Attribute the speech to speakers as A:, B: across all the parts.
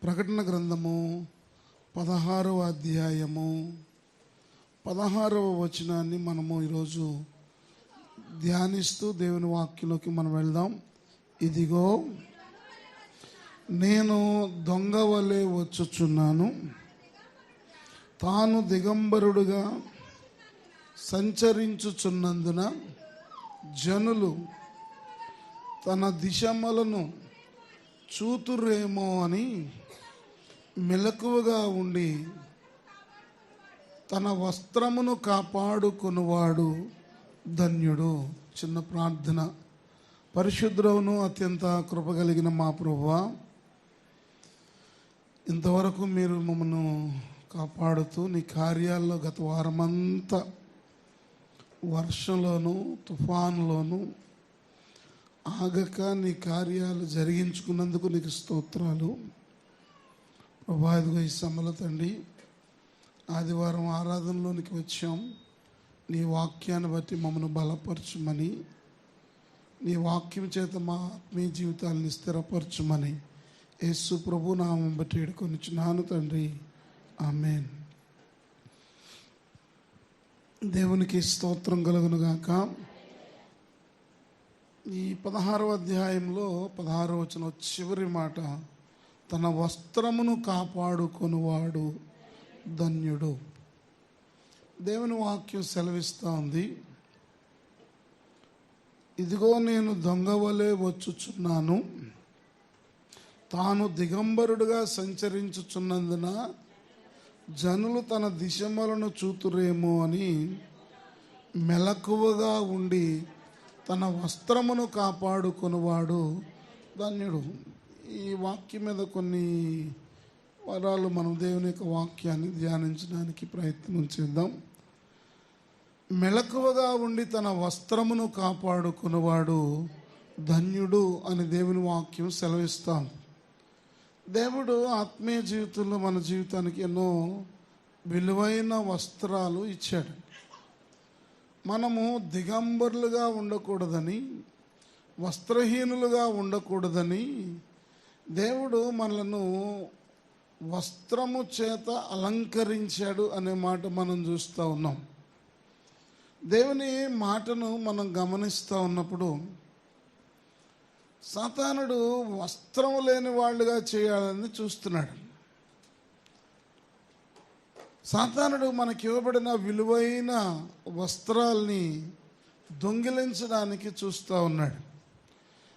A: ప్రకటన గ్రంథము 16వ అధ్యాయము 16వ వచనాన్ని మనము ఈరోజు ధ్యానిస్తూ దేవుని వాక్యంలోకి మనం వెళ్దాం. ఇదిగో నేను దొంగ వలె వచ్చుచున్నాను, తాను దిగంబరుడుగా సంచరించుచున్నందున జనులు తన దిశమలను చూతురేమో అని మెలకువగా ఉండి తన వస్త్రమును కాపాడుకొనువాడు ధన్యుడు. చిన్న ప్రార్థన. పరిశుద్ధుడవును అత్యంత కృపగలిగిన మా ప్రభువా, ఇంతవరకు మీరు మమ్మల్ని కాపాడుతూ నీ కార్యాల్లో గత వారమంతా వర్షంలోను తుఫానులోను ఆగక నీ కార్యాలు జరిగించుకున్నందుకు నీకు స్తోత్రాలు ప్రభా. ఇదిగో ఈ సమయంలో తండ్రి, ఆదివారం ఆరాధనలోనికి వచ్చాం. నీ వాక్యాన్ని బట్టి మమ్మల్ని బలపరచుమని, నీ వాక్యం చేత మా ఆత్మీయ జీవితాలను స్థిరపరచుమని యేసు ప్రభు నామం బట్టి వేడుకొనిచున్నాను తండ్రి, ఆమేన్. దేవునికి స్తోత్రం కలుగునుగాక. ఈ 16వ అధ్యాయంలో 16వ వచనం చివరి మాట, తన వస్త్రమును కాపాడుకొనువాడు ధన్యుడు. దేవుని వాక్యం సెలవిస్తూ ఉంది, ఇదిగో నేను దొంగ వలె వచ్చుచున్నాను, తాను దిగంబరుడుగా సంచరించుచున్నందున జనులు తన దిశమలను చూతురేమో అని మెలకువగా ఉండి తన వస్త్రమును కాపాడుకొనువాడు ధన్యుడు. ఈ వాక్యం మీద కొన్ని వారాలు మనం దేవుని యొక్క వాక్యాన్ని ధ్యానించడానికి ప్రయత్నం చేద్దాం. మెలకువగా ఉండి తన వస్త్రమును కాపాడుకున్నవాడు ధన్యుడు అని దేవుని వాక్యం సెలవిస్తాం. దేవుడు ఆత్మీయ జీవితంలో మన జీవితానికి ఎన్నో విలువైన వస్త్రాలు ఇచ్చాడు. మనము దిగంబరులుగా ఉండకూడదని, వస్త్రహీనులుగా ఉండకూడదని దేవుడు మనలను వస్త్రము చేత అలంకరించాడు అనే మాట మనం చూస్తూ ఉన్నాం. దేవుని మాటను మనం గమనిస్తూ ఉన్నప్పుడు సాతానుడు వస్త్రము లేని వాళ్ళుగా చేయాలని చూస్తున్నాడు. సాతానుడు మనకి ఇవ్వబడిన విలువైన వస్త్రాల్ని దొంగిలించడానికి చూస్తూ ఉన్నాడు.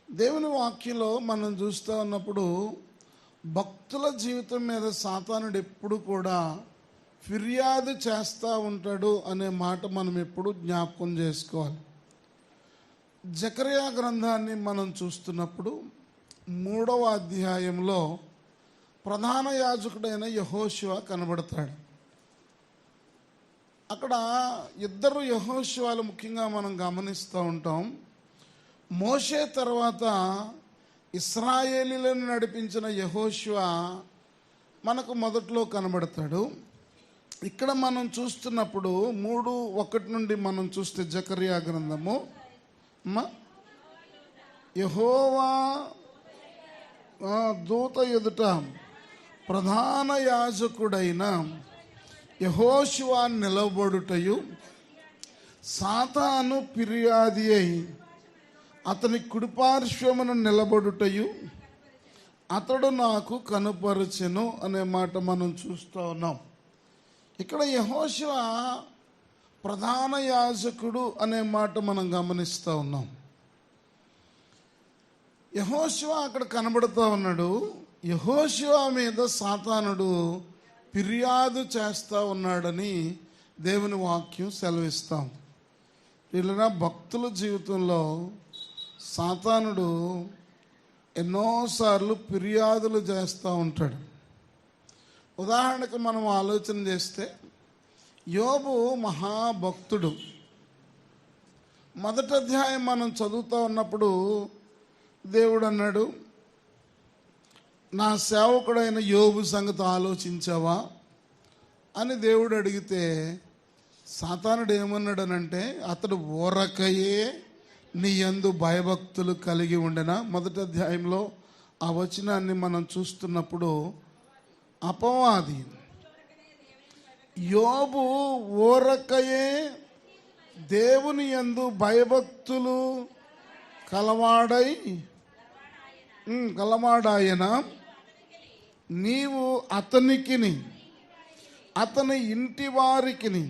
A: దేవుని వాక్యంలో మనం చూస్తూ ఉన్నప్పుడు భక్తుల జీవితం మీద సాతానుడు ఎప్పుడు కూడా ఫిర్యాదు చేస్తూ ఉంటాడు అనే మాట మనం ఎప్పుడు జ్ఞాపకం చేసుకోవాలి. జకర్యా గ్రంథాన్ని మనం చూస్తున్నప్పుడు 3వ అధ్యాయంలో ప్రధాన యాజకుడైన యెహోషువ కనబడతాడు. అక్కడ ఇద్దరు యెహోషువలు ముఖ్యంగా మనం గమనిస్తూ ఉంటాం. మోషే తర్వాత ఇశ్రాయేలీలను నడిపించిన యెహోషువ మనకు మొదట్లో కనబడతాడు. ఇక్కడ మనం చూస్తున్నప్పుడు 3:1 నుండి మనం చూస్తే జకర్యా గ్రంథము, యెహోవా దూత ఎదుట ప్రధాన యాజకుడైన యెహోషువ నిలబడుటయు, సాతాను ఫిర్యాది అయి అతని కుడిపార్శ్వమును నిలబడుటయు అతడు నాకు కనుపరచెను అనే మాట మనం చూస్తూ ఉన్నాం. ఇక్కడ యెహోషువ ప్రధాన యాజకుడు అనే మాట మనం గమనిస్తూ ఉన్నాం. యెహోషువ అక్కడ కనబడుతూ ఉన్నాడు. యెహోషువ మీద సాతానుడు ఫిర్యాదు చేస్తూ ఉన్నాడని దేవుని వాక్యం సెలవిస్తాం. వీళ్ళ భక్తుల జీవితంలో సాతానుడు ఎన్నోసార్లు ఫిర్యాదులు చేస్తూ ఉంటాడు. ఉదాహరణకు మనం ఆలోచన చేస్తే, యోబు మహాభక్తుడు. మొదటి అధ్యాయం మనం చదువుతూ ఉన్నప్పుడు దేవుడు అన్నాడు, నా సేవకుడైన యోబు సంగతి ఆలోచించావా అని దేవుడు అడిగితే, సాతానుడు ఏమన్నాడనంటే, అతడు ఊరకయే నీ యందు భయభక్తులు కలిగి ఉండెనా. మొదటి అధ్యాయంలో ఆ వచనాన్ని మనం చూస్తున్నప్పుడు అపవాది యోబు ఊరకయే దేవుని యందు భయభక్తులు కలవాడాయన నీవు అతనికిని అతని ఇంటి వారికిని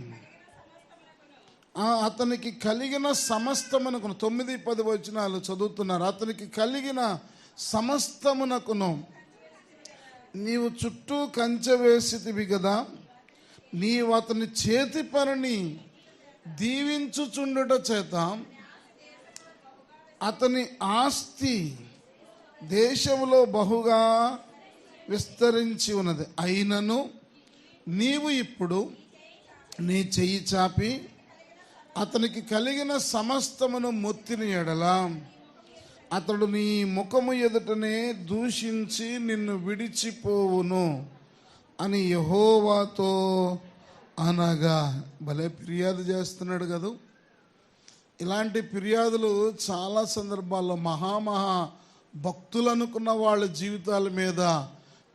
A: అతనికి కలిగిన సమస్తమునకును 9-10 వచనాలు చదువుతున్నారు. అతనికి కలిగిన సమస్తమునకును నీవు చుట్టూ కంచె వేసితివి కదా, నీవు అతని చేతి పనిని దీవించుచుండుట చేత అతని ఆస్తి దేశంలో బహుగా విస్తరించి ఉన్నది. అయినను నీవు ఇప్పుడు నీ చెయ్యి చాపి అతనికి కలిగిన సమస్తమును మొత్తిన ఎడల అతడు నీ ముఖము ఎదుటనే దూషించి నిన్ను విడిచిపోవును అని యెహోవాతో అనగా. భలే ఫిర్యాదు చేస్తున్నాడు కదా. ఇలాంటి ఫిర్యాదులు చాలా సందర్భాల్లో మహా భక్తులు అనుకున్న వాళ్ళ జీవితాల మీద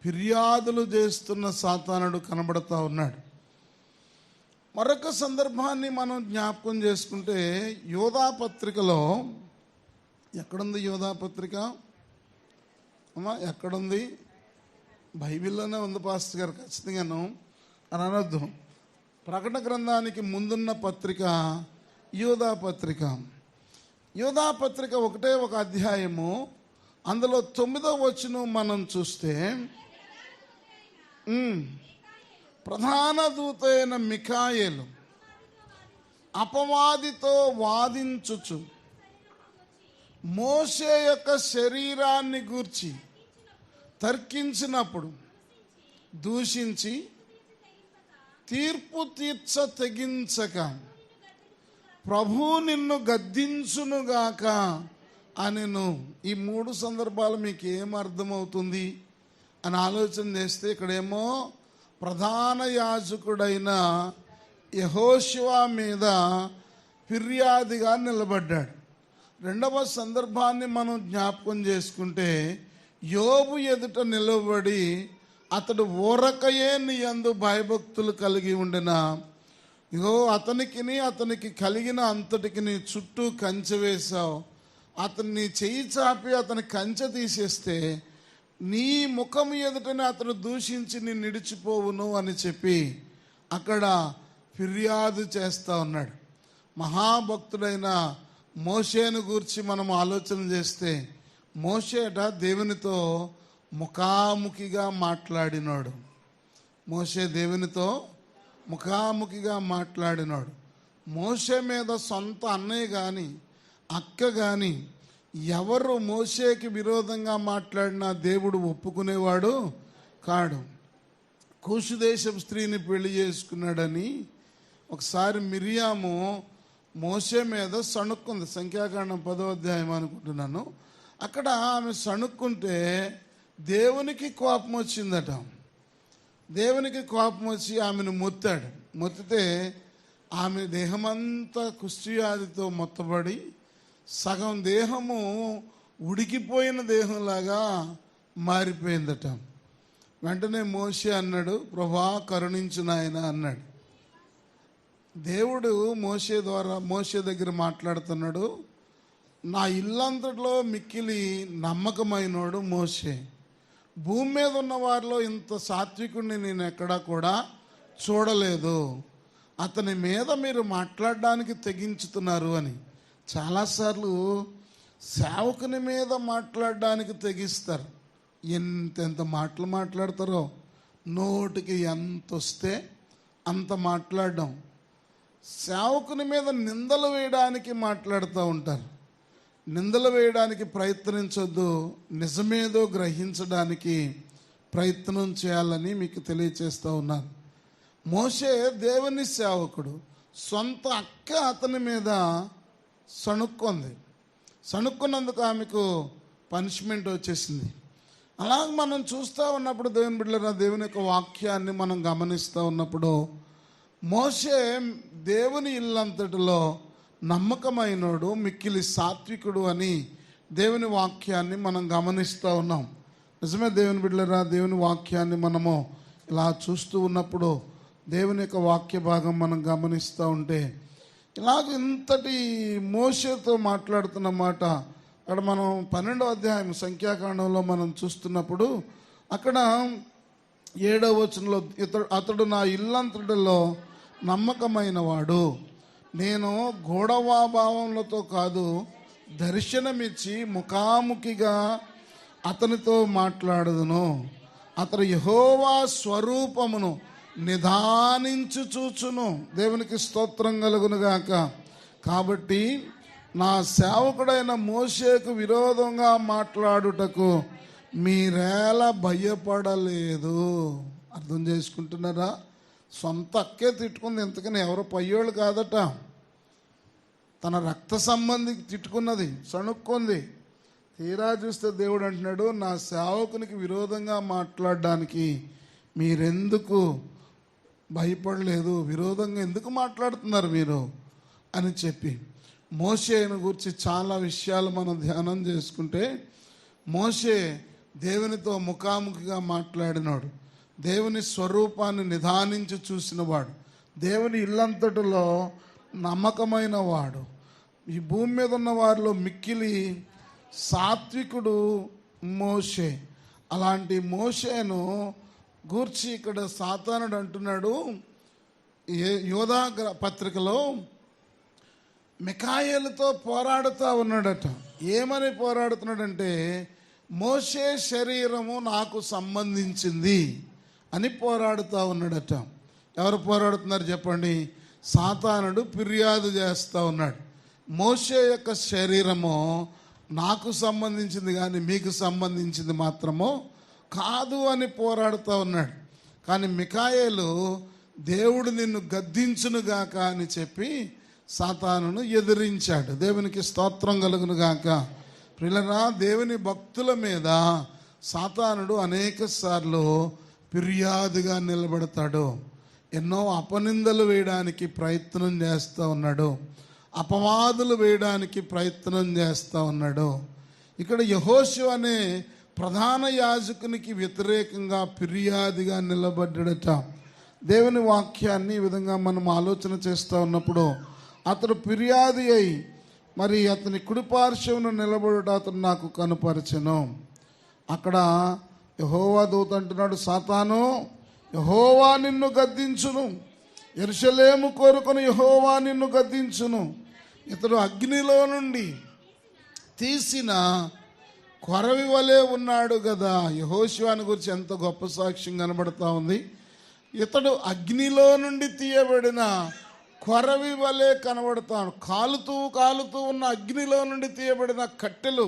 A: ఫిర్యాదులు చేస్తున్న సాతానుడు కనబడతా ఉన్నాడు. మరొక సందర్భాన్ని మనం జ్ఞాపకం చేసుకుంటే యోధా పత్రికలో, ఎక్కడుంది యోధా పత్రిక అమ్మా, ఎక్కడుంది? బైబిల్లోనే ఉంది పాస్టర్ గారు, ఖచ్చితంగాను అని అనొద్దు. ప్రకటన గ్రంథానికి ముందున్న పత్రిక యోధా పత్రిక. యోధా పత్రిక ఒక అధ్యాయము, అందులో 9వ వచనం మనం చూస్తే, ప్రధాన దూత అయిన మిఖాయేలు అపవాదితో వాదించుచు మోషే యొక్క శరీరాన్ని గూర్చి తర్కించినప్పుడు దూషించి తీర్పు తెగించక ప్రభు నిన్ను గద్దించునుగాక అనెను. ఈ 3 సందర్భాలు మీకు ఏం అర్థమవుతుంది అని ఆలోచన చేస్తే, ఇక్కడేమో ప్రధాన యాజకుడైన యెహోషువ మీద ఫిర్యాదుగా నిలబడ్డాడు. రెండవ సందర్భాన్ని మనం జ్ఞాపకం చేసుకుంటే, యోబు ఎదుట నిలబడి అతడు ఊరకయే నీ యందు భయభక్తులు కలిగి ఉండిన, ఇగో అతనికి కలిగిన అంతటికి చుట్టూ కంచె వేశావు, అతన్ని చెయ్యి చాపి అతని కంచె తీసేస్తే నీ ముఖం ఎదుటనే అతను దూషించి నీ నిడిచిపోవును అని చెప్పి అక్కడ ఫిర్యాదు చేస్తూ ఉన్నాడు. మహాభక్తుడైన మోషేను గూర్చి మనం ఆలోచన చేస్తే, మోషేట దేవునితో ముఖాముఖిగా మాట్లాడినాడు. మోషే దేవునితో ముఖాముఖిగా మాట్లాడినాడు. మోషే మీద సొంత అన్నయ్య కానీ అక్క కానీ ఎవరు మోషేకి విరోధంగా మాట్లాడినా దేవుడు ఒప్పుకునేవాడు కాడు. కూషు దేశపు స్త్రీని పెళ్లి చేసుకున్నాడని ఒకసారి మిరియాము మోషే మీద సణుక్కుంది. సంఖ్యాకాండం 10వ అధ్యాయం అనుకుంటున్నాను. అక్కడ ఆమె సణుక్కుంటే దేవునికి కోపం వచ్చిందట. దేవునికి కోపం వచ్చి ఆమెను మొత్తాడు. మొత్తితే ఆమె దేహమంతా కుష్ఠవ్యాధితో మొత్తబడి సగం దేహము ఉడికిపోయిన దేహంలాగా మారిపోయిందట. వెంటనే మోషే అన్నాడు, ప్రభువా కరుణించు నాయన అన్నాడు. దేవుడు మోషే దగ్గర మాట్లాడుతున్నాడు. నా ఇల్లంతట్లో మిక్కిలి నమ్మకమైనోడు మోషే. భూమి మీద ఉన్న వారిలో ఇంత సాత్వికుడిని నేను ఎక్కడా కూడా చూడలేదు. అతని మీద మీరు మాట్లాడడానికి తెగించుతున్నారు అని. చాలాసార్లు సేవకుని మీద మాట్లాడడానికి తెగిస్తారు. ఎంతెంత మాటలు మాట్లాడతారో, నోటికి ఎంత వస్తే అంత మాట్లాడడం. సేవకుని మీద నిందలు వేయడానికి మాట్లాడుతూ ఉంటారు. నిందలు వేయడానికి ప్రయత్నించొద్దు, నిజమేదో గ్రహించడానికి ప్రయత్నం చేయాలని మీకు తెలియచేస్తూ ఉన్నాను. మోషే దేవుని సేవకుడు. సొంత అక్క అతని మీద సణుక్కున్నందుకు ఆమెకు పనిష్మెంట్ వచ్చేసింది. అలాగ మనం చూస్తూ ఉన్నప్పుడు దేవుని బిడ్డలారా, దేవుని యొక్క వాక్యాన్ని మనం గమనిస్తూ ఉన్నప్పుడు మోషే దేవుని ఇల్లంతటిలో నమ్మకమైనోడు, మిక్కిలి సాత్వికుడు అని దేవుని వాక్యాన్ని మనం గమనిస్తూ ఉన్నాం. నిజమే దేవుని బిడ్డలారా, దేవుని వాక్యాన్ని మనము ఇలా చూస్తూ ఉన్నప్పుడు దేవుని యొక్క వాక్య భాగం మనం గమనిస్తూ ఉంటే ఇలాగ ఇంతటి మోషేతో మాట్లాడుతున్న మాట అక్కడ మనం 12వ అధ్యాయం సంఖ్యాకాండంలో మనం చూస్తున్నప్పుడు అక్కడ 7వ వచనంలో అతడు నా ఇల్లంతటిలో నమ్మకమైన వాడు, నేను గూఢవాభావములతో కాదు దర్శనమిచ్చి ముఖాముఖిగా అతనితో మాట్లాడుదును. అతడు యెహోవా స్వరూపమును నిదానించు చూచును. దేవునికి స్తోత్రం కలుగునుగాక. కాబట్టి నా సేవకుడైన మోషేకు విరోధంగా మాట్లాడుటకు మీరేళ భయపడలేదు. అర్థం చేసుకుంటున్నారా? సొంత అక్కే తిట్టుకుంది, ఎందుకని ఎవరో పయ్యోళ్ళు కాదట, తన రక్త సంబంధికి తిట్టుకున్నది, సణుక్కుంది. తీరా చూస్తే దేవుడు అంటున్నాడు, నా సేవకునికి విరోధంగా మాట్లాడడానికి మీరెందుకు భయపడలేదు, విరోధంగా ఎందుకు మాట్లాడుతున్నారు మీరు అని చెప్పి మోషేను గురించి చాలా విషయాలు మనం ధ్యానం చేసుకుంటే, మోషే దేవునితో ముఖాముఖిగా మాట్లాడినాడు, దేవుని స్వరూపాన్ని నిదానించి చూసినవాడు, దేవుని ఇల్లంతటిలో నమ్మకమైన వాడు, ఈ భూమి మీద ఉన్న వారిలో మిక్కిలి సాత్వికుడు మోషే. అలాంటి మోషేను గూర్చి ఇక్కడ సాతానుడు అంటున్నాడు, యోధా పత్రికలో మిఖాయేలుతో పోరాడుతూ ఉన్నాడట. ఏమని పోరాడుతున్నాడంటే, మోషే శరీరము నాకు సంబంధించింది అని పోరాడుతూ ఉన్నాడట. ఎవరు పోరాడుతున్నారు చెప్పండి? సాతానుడు ఫిర్యాదు చేస్తూ ఉన్నాడు, మోషే యొక్క శరీరము నాకు సంబంధించింది కానీ మీకు సంబంధించింది మాత్రమో కాదు అని పోరాడుతూ ఉన్నాడు. కానీ మిఖాయేలు దేవుడు నిన్ను గద్దించునుగాక అని చెప్పి సాతానును ఎదిరించాడు. దేవునికి స్తోత్రం కలుగునుగాక. ప్రియులారా, దేవుని భక్తుల మీద సాతానుడు అనేక సార్లు ఫిర్యాదుగా నిలబడతాడు. ఎన్నో అపనిందలు వేయడానికి ప్రయత్నం చేస్తూ ఉన్నాడు, అపవాదులు వేయడానికి ప్రయత్నం చేస్తూ ఉన్నాడు. ఇక్కడ యెహోషువ అనే ప్రధాన యాజకునికి వ్యతిరేకంగా ఫిర్యాదుగా నిలబడ్డట. దేవుని వాక్యాన్ని ఈ విధంగా మనం ఆలోచన చేస్తూ ఉన్నప్పుడు అతడు ఫిర్యాదు అయి మరి అతని కుడిపార్శ్వమును నిలబడుట అతను నాకు కనుపరచెను. అక్కడ యెహోవా దూత అంటున్నాడు, సాతాను, యెహోవా నిన్ను గద్దించును, యెరూషలేము కోరుకొని యెహోవా నిన్ను గద్దించును. ఇతడు అగ్నిలో నుండి తీసిన కొరవి వలె ఉన్నాడు కదా. యెహోషువను గురించి ఎంత గొప్ప సాక్ష్యం కనబడతా ఉంది. ఇతడు అగ్నిలో నుండి తీయబడిన కొరవి వలె కనబడతాడు. కాలుతూ ఉన్న అగ్నిలో నుండి తీయబడిన కట్టెలు,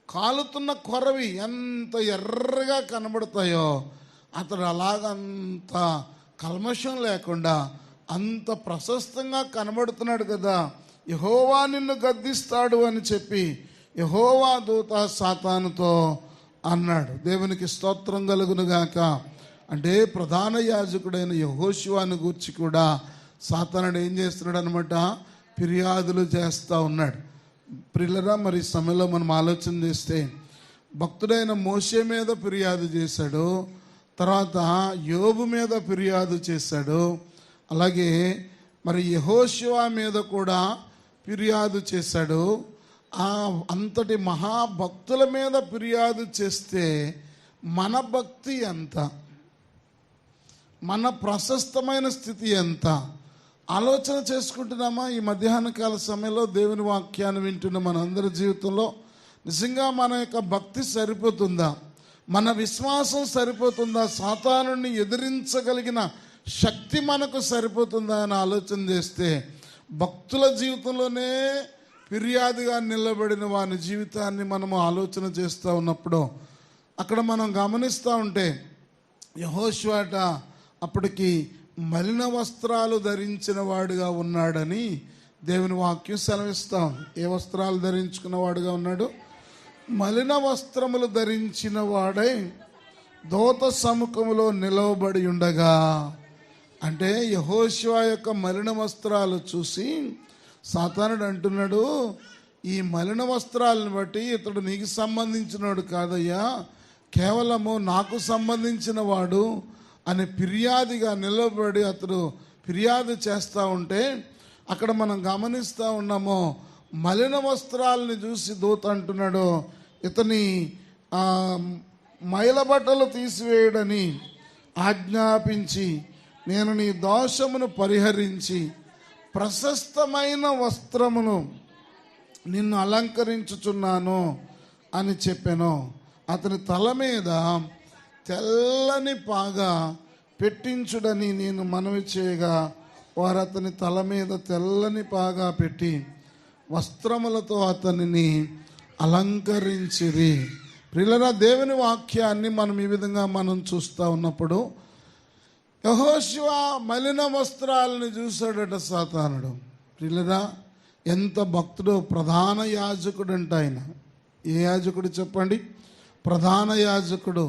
A: కాలుతున్న కొరవి ఎంత ఎర్రగా కనబడతాయో అతడు అలాగంత కల్మషం లేకుండా అంత ప్రశస్తంగా కనబడుతున్నాడు కదా. యెహోవా నిన్ను గద్దిస్తాడు అని చెప్పి యెహోవా దూత సాతానుతో అన్నాడు. దేవునికి స్తోత్రం కలుగునుగాక. అంటే ప్రధాన యాజకుడైన యెహోషువను గూర్చి కూడా సాతానుడు ఏం చేస్తున్నాడు అనమాట, ఫిర్యాదులు చేస్తూ ఉన్నాడు. ప్రియులరా, మరి ఈ సమయంలో మనం ఆలోచన చేస్తే భక్తుడైన మోషే మీద ఫిర్యాదు చేశాడు, తర్వాత యోబు మీద ఫిర్యాదు చేశాడు, అలాగే మరి యెహోషువ మీద కూడా ఫిర్యాదు చేశాడు. అంతటి మహాభక్తుల మీద ఫిర్యాదు చేస్తే మన భక్తి ఎంత, మన ప్రశస్తమైన స్థితి ఎంత ఆలోచన చేసుకుంటున్నామా? ఈ మధ్యాహ్న కాల సమయంలో దేవుని వాక్యాన్ని వింటున్న మనందరి జీవితంలో నిజంగా మన యొక్క భక్తి సరిపోతుందా, మన విశ్వాసం సరిపోతుందా, సాతానుని ఎదిరించగలిగిన శక్తి మనకు సరిపోతుందా అని ఆలోచన చేస్తే భక్తుల జీవితంలోనే ఫిర్యాదుగా నిలబడిన వారి జీవితాన్ని మనము ఆలోచన చేస్తూ ఉన్నప్పుడు అక్కడ మనం గమనిస్తూ ఉంటే యెహోషువ అప్పటికి మలిన వస్త్రాలు ధరించిన వాడుగా ఉన్నాడని దేవుని వాక్యం సెలవిస్తాం. ఏ వస్త్రాలు ధరించుకున్న వాడుగా ఉన్నాడు? మలిన వస్త్రములు ధరించిన వాడై దూత సముఖములో నిలవబడి ఉండగా. అంటే యెహోషువ యొక్క మలిన వస్త్రాలు చూసి సాతానుడు అంటున్నాడు, ఈ మలిన వస్త్రాలను బట్టి ఇతడు నీకు సంబంధించినవాడు కాదయ్యా, కేవలము నాకు సంబంధించిన వాడు అని ఫిర్యాదిగా నిలబడి అతడు ఫిర్యాదు చేస్తూ ఉంటే అక్కడ మనం గమనిస్తూ ఉన్నాము, మలిన వస్త్రాలని చూసి దూత అంటున్నాడు, ఇతని మైల బట్టలు తీసివేయడని ఆజ్ఞాపించి నేను నీ దోషమును పరిహరించి ప్రశస్తమైన వస్త్రమును నిన్ను అలంకరించుచున్నాను అని చెప్పాను. అతని తల మీద తెల్లని పాగా పెట్టించుడని నేను మనవి చేయగా వారు అతని తల మీద తెల్లని పాగా పెట్టి వస్త్రములతో అతనిని అలంకరించిరి. ప్రియులారా, దేవుని వాక్యాన్ని మనం ఈ విధంగా మనం చూస్తూ ఉన్నప్పుడు యెహోషువ మలిన వస్త్రాలను చూశాడట సాతానుడు. ప్రియులారా, ఎంత భక్తుడో, ప్రధాన యాజకుడు అంట ఆయన. ఏ యాజకుడు చెప్పండి? ప్రధాన యాజకుడు.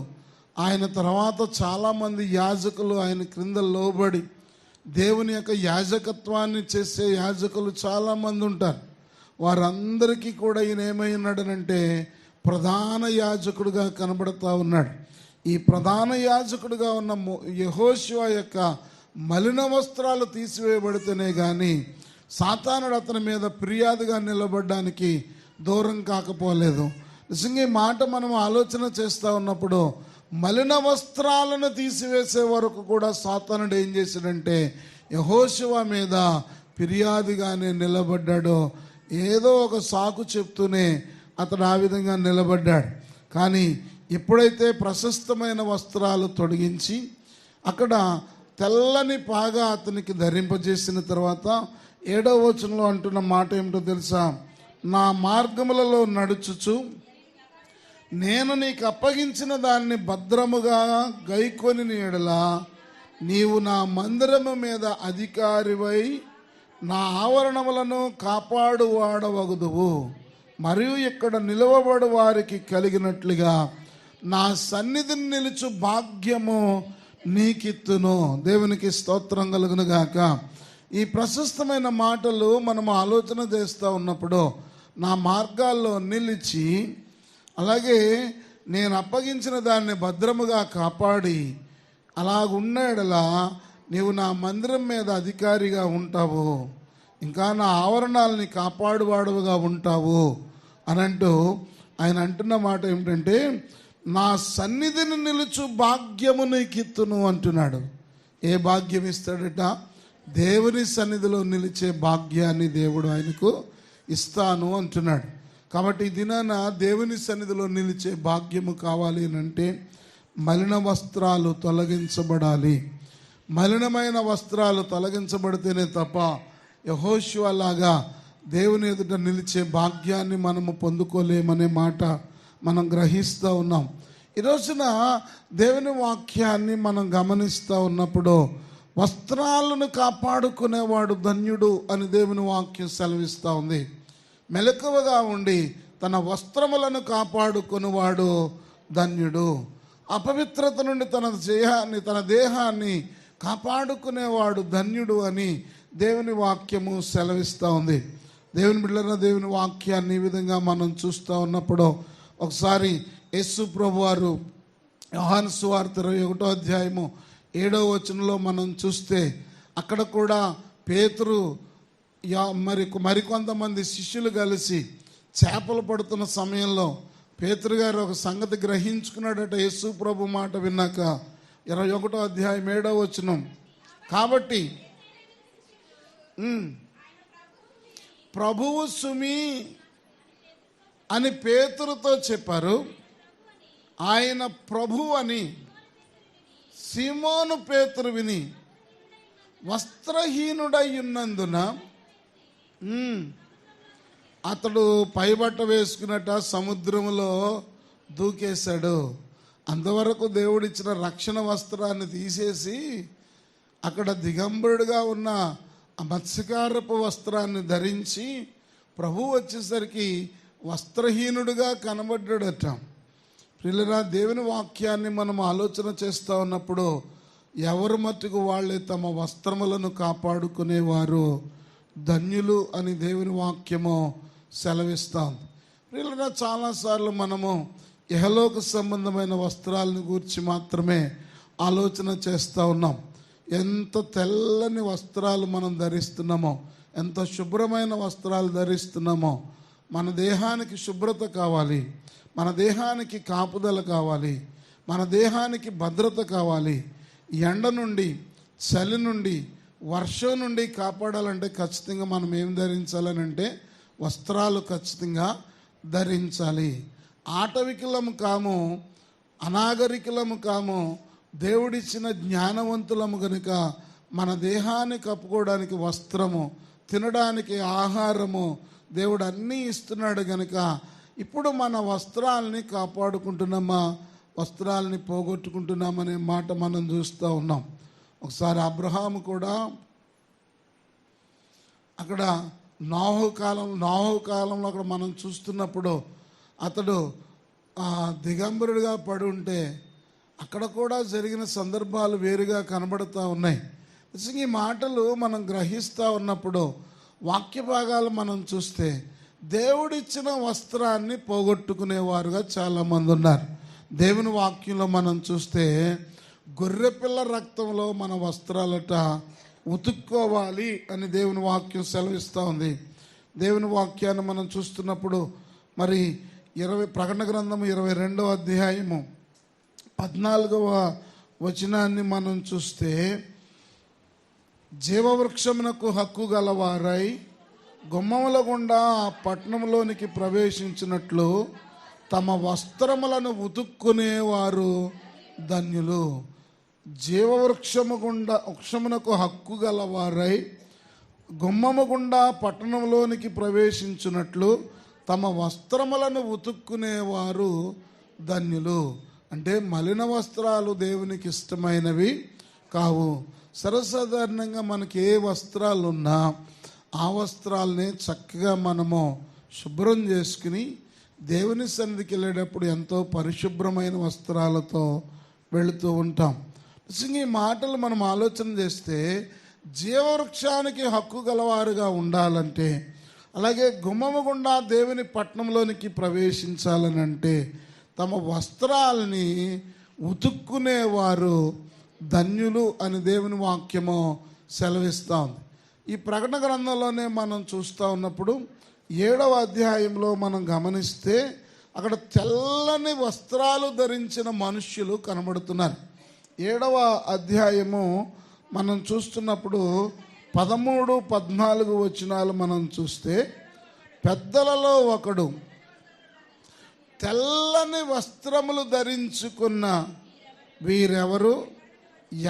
A: ఆయన తర్వాత చాలామంది యాజకులు ఆయన క్రింద లోబడి దేవుని యొక్క యాజకత్వాన్ని చేసే యాజకులు చాలామంది ఉంటారు. వారందరికీ కూడా ఈయన ఏమై ఉన్నాడనంటే ప్రధాన యాజకుడుగా కనబడతా ఉన్నాడు. ఈ ప్రధాన యాజకుడుగా ఉన్న యెహోషువ యొక్క మలిన వస్త్రాలు తీసివేయబడితేనే కానీ సాతానుడు అతని మీద ఫిర్యాదుగా నిలబడడానికి దూరం కాకపోలేదు. నిజంగా ఈ మాట మనం ఆలోచన చేస్తూ ఉన్నప్పుడు మలిన వస్త్రాలను తీసివేసే వరకు కూడా సాతానుడు ఏం చేశాడంటే యెహోషువ మీద ఫిర్యాదుగానే నిలబడ్డాడు. ఏదో ఒక సాకు చెప్తూనే అతడు ఆ విధంగా నిలబడ్డాడు. కానీ ఎప్పుడైతే ప్రశస్తమైన వస్త్రాలు తొడిగించి అక్కడ తెల్లని పాగా అతనికి ధరింపజేసిన తర్వాత 7వ వచనంలో అంటున్న మాట ఏమిటో తెలుసా? నా మార్గములలో నడుచుచు నేను నీకు అప్పగించిన దాన్ని భద్రముగా గైకొని ఎడల నీవు నా మందిరము మీద అధికారివై నా ఆవరణములను కాపాడువాడవగుదువు. మరియు ఇక్కడ నిలవబడు వారికి కలిగినట్లుగా నా సన్నిధిని నిలుచు భాగ్యము నీకిత్తును. దేవునికి స్తోత్రం కలుగును గాక. ఈ ప్రశస్తమైన మాటలు మనం ఆలోచన చేస్తూ ఉన్నప్పుడు నా మార్గాల్లో నిలిచి అలాగే నేను అప్పగించిన దాన్ని భద్రముగా కాపాడి అలాగున్నాడలా నీవు నా మందిరం మీద అధికారిగా ఉంటావు, ఇంకా నా ఆవరణాలని కాపాడువాడుగా ఉంటావు అని అంటూ ఆయన అంటున్న మాట ఏమిటంటే నా సన్నిధిని నిలుచు భాగ్యము నీకిత్తును అంటున్నాడు. ఏ భాగ్యం ఇస్తాడట? దేవుని సన్నిధిలో నిలిచే భాగ్యాన్ని దేవుడు ఆయనకు ఇస్తాను అంటున్నాడు. కాబట్టి ఈ దినాన దేవుని సన్నిధిలో నిలిచే భాగ్యము కావాలి అని అంటే మలిన వస్త్రాలు తొలగించబడాలి. మలినమైన వస్త్రాలు తొలగించబడితేనే తప్ప యెహోషువ లాగా దేవుని ఎదుట నిలిచే భాగ్యాన్ని మనము పొందుకోలేమనే మాట మనం గ్రహిస్తూ ఉన్నాం. ఈ రోజున దేవుని వాక్యాన్ని మనం గమనిస్తూ ఉన్నప్పుడు వస్త్రాలను కాపాడుకునేవాడు ధన్యుడు అని దేవుని వాక్యం సెలవిస్తూ ఉంది. మెలకువగా ఉండి తన వస్త్రములను కాపాడుకునేవాడు ధన్యుడు. అపవిత్రత నుండి తన దేహాన్ని కాపాడుకునేవాడు ధన్యుడు అని దేవుని వాక్యము సెలవిస్తూ ఉంది. దేవుని బిడ్డలైన దేవుని వాక్యాన్ని ఈ విధంగా మనం చూస్తూ ఉన్నప్పుడు ఒకసారి యేసు ప్రభు వారు యోహాను సువార్త 21వ అధ్యాయము 7వ వచనంలో మనం చూస్తే అక్కడ కూడా పేతురు మరికొంతమంది శిష్యులు కలిసి చేపలు పడుతున్న సమయంలో పేతురు గారు ఒక సంగతి గ్రహించుకున్నాడట. యేసు ప్రభు మాట విన్నాక 21వ అధ్యాయం 7వ వచనం, కాబట్టి ప్రభువు సుమి అని పేతురుతో చెప్పారు. ఆయన ప్రభు అని సీమోను పేతురు విని వస్త్రహీనుడై ఉన్నందున అతడు పైబట్ట వేసుకున్నట్ట సముద్రంలో దూకేశాడు. అంతవరకు దేవుడిచ్చిన రక్షణ వస్త్రాన్ని తీసేసి అక్కడ దిగంబరుడుగా ఉన్న ఆ మత్స్యకారపు వస్త్రాన్ని ధరించి ప్రభు వచ్చేసరికి వస్త్రహీనుడుగా కనబడ్డాడట. ప్రియులారా, దేవుని వాక్యాన్ని మనం ఆలోచన చేస్తూ ఉన్నప్పుడు ఎవరు మట్టుకు వాళ్ళే తమ వస్త్రములను కాపాడుకునేవారు ధన్యులు అని దేవుని వాక్యము సెలవిస్తాం. ప్రియులారా, చాలాసార్లు మనము ఇహలోక సంబంధమైన వస్త్రాలను గురించి మాత్రమే ఆలోచన చేస్తూ ఉన్నాం. ఎంత తెల్లని వస్త్రాలు మనం ధరిస్తున్నామో, ఎంత శుభ్రమైన వస్త్రాలు ధరిస్తున్నామో. మన దేహానికి శుభ్రత కావాలి, మన దేహానికి కాపుదల కావాలి, మన దేహానికి భద్రత కావాలి. ఎండ నుండి, చలి నుండి, వర్షం నుండి కాపాడాలంటే ఖచ్చితంగా మనం ఏం ధరించాలని అంటే వస్త్రాలు ఖచ్చితంగా ధరించాలి. ఆటవికులము కాము, అనాగరికులము కాము, దేవుడిచ్చిన జ్ఞానవంతులము గనుక మన దేహాన్ని కప్పుకోవడానికి వస్త్రము, తినడానికి ఆహారము దేవుడు అన్నీ ఇస్తున్నాడు గనుక ఇప్పుడు మన వస్త్రాలని కాపాడుకుంటున్నామా, వస్త్రాలని పోగొట్టుకుంటున్నామనే మాట మనం చూస్తూ ఉన్నాం. ఒకసారి అబ్రహాము కూడా అక్కడ నోహు కాలంలో అక్కడ మనం చూస్తున్నప్పుడు అతడు దిగంబరుడిగా పడి ఉంటే అక్కడ కూడా జరిగిన సందర్భాలు వేరుగా కనబడుతూ ఉన్నాయి. నిజంగా ఈ మాటలు మనం గ్రహిస్తూ ఉన్నప్పుడు వాక్య భాగాలు మనం చూస్తే దేవుడిచ్చిన వస్త్రాన్ని పోగొట్టుకునేవారుగా చాలామంది ఉన్నారు. దేవుని వాక్యంలో మనం చూస్తే గొర్రెపిల్ల రక్తంలో మన వస్త్రాలట ఉతుక్కోవాలి అని దేవుని వాక్యం సెలవిస్తూ ఉంది. దేవుని వాక్యాన్ని మనం చూస్తున్నప్పుడు మరి ప్రకటన గ్రంథము 22వ అధ్యాయము 14వ వచనాన్ని మనం చూస్తే, జీవవృక్షమునకు హక్కు గలవారై గుమ్మముల గుండా ఆ పట్టణంలోనికి ప్రవేశించినట్లు తమ వస్త్రములను ఉతుక్కునేవారు ధన్యులు. వృక్షమునకు హక్కు గలవారై గుమ్మము గుండా పట్టణంలోనికి ప్రవేశించినట్లు తమ వస్త్రములను ఉతుక్కునేవారు ధన్యులు. అంటే మలిన వస్త్రాలు దేవునికి ఇష్టమైనవి కావు. సర్వసాధారణంగా మనకి ఏ వస్త్రాలు ఉన్నా ఆ వస్త్రాలని చక్కగా మనము శుభ్రం చేసుకుని దేవుని సన్నిధికి వెళ్ళేటప్పుడు ఎంతో పరిశుభ్రమైన వస్త్రాలతో వెళుతూ ఉంటాం. నిజంగా ఈ మాటలు మనం ఆలోచన చేస్తే జీవవృక్షానికి హక్కు గలవారుగా ఉండాలంటే, అలాగే గుమ్మము గుండా దేవుని పట్టణంలోనికి ప్రవేశించాలని అంటే తమ వస్త్రాలని ఉతుక్కునేవారు ధన్యులు అని దేవుని వాక్యము సెలవిస్తూ ఉంది. ఈ ప్రకటన గ్రంథంలోనే మనం చూస్తూ ఉన్నప్పుడు 7వ అధ్యాయంలో మనం గమనిస్తే అక్కడ తెల్లని వస్త్రాలు ధరించిన మనుష్యులు కనబడుతున్నారు. 7వ అధ్యాయము మనం చూస్తున్నప్పుడు 13, 14 వచనాలు మనం చూస్తే, పెద్దలలో ఒకడు తెల్లని వస్త్రములు ధరించుకున్న వీరెవరు,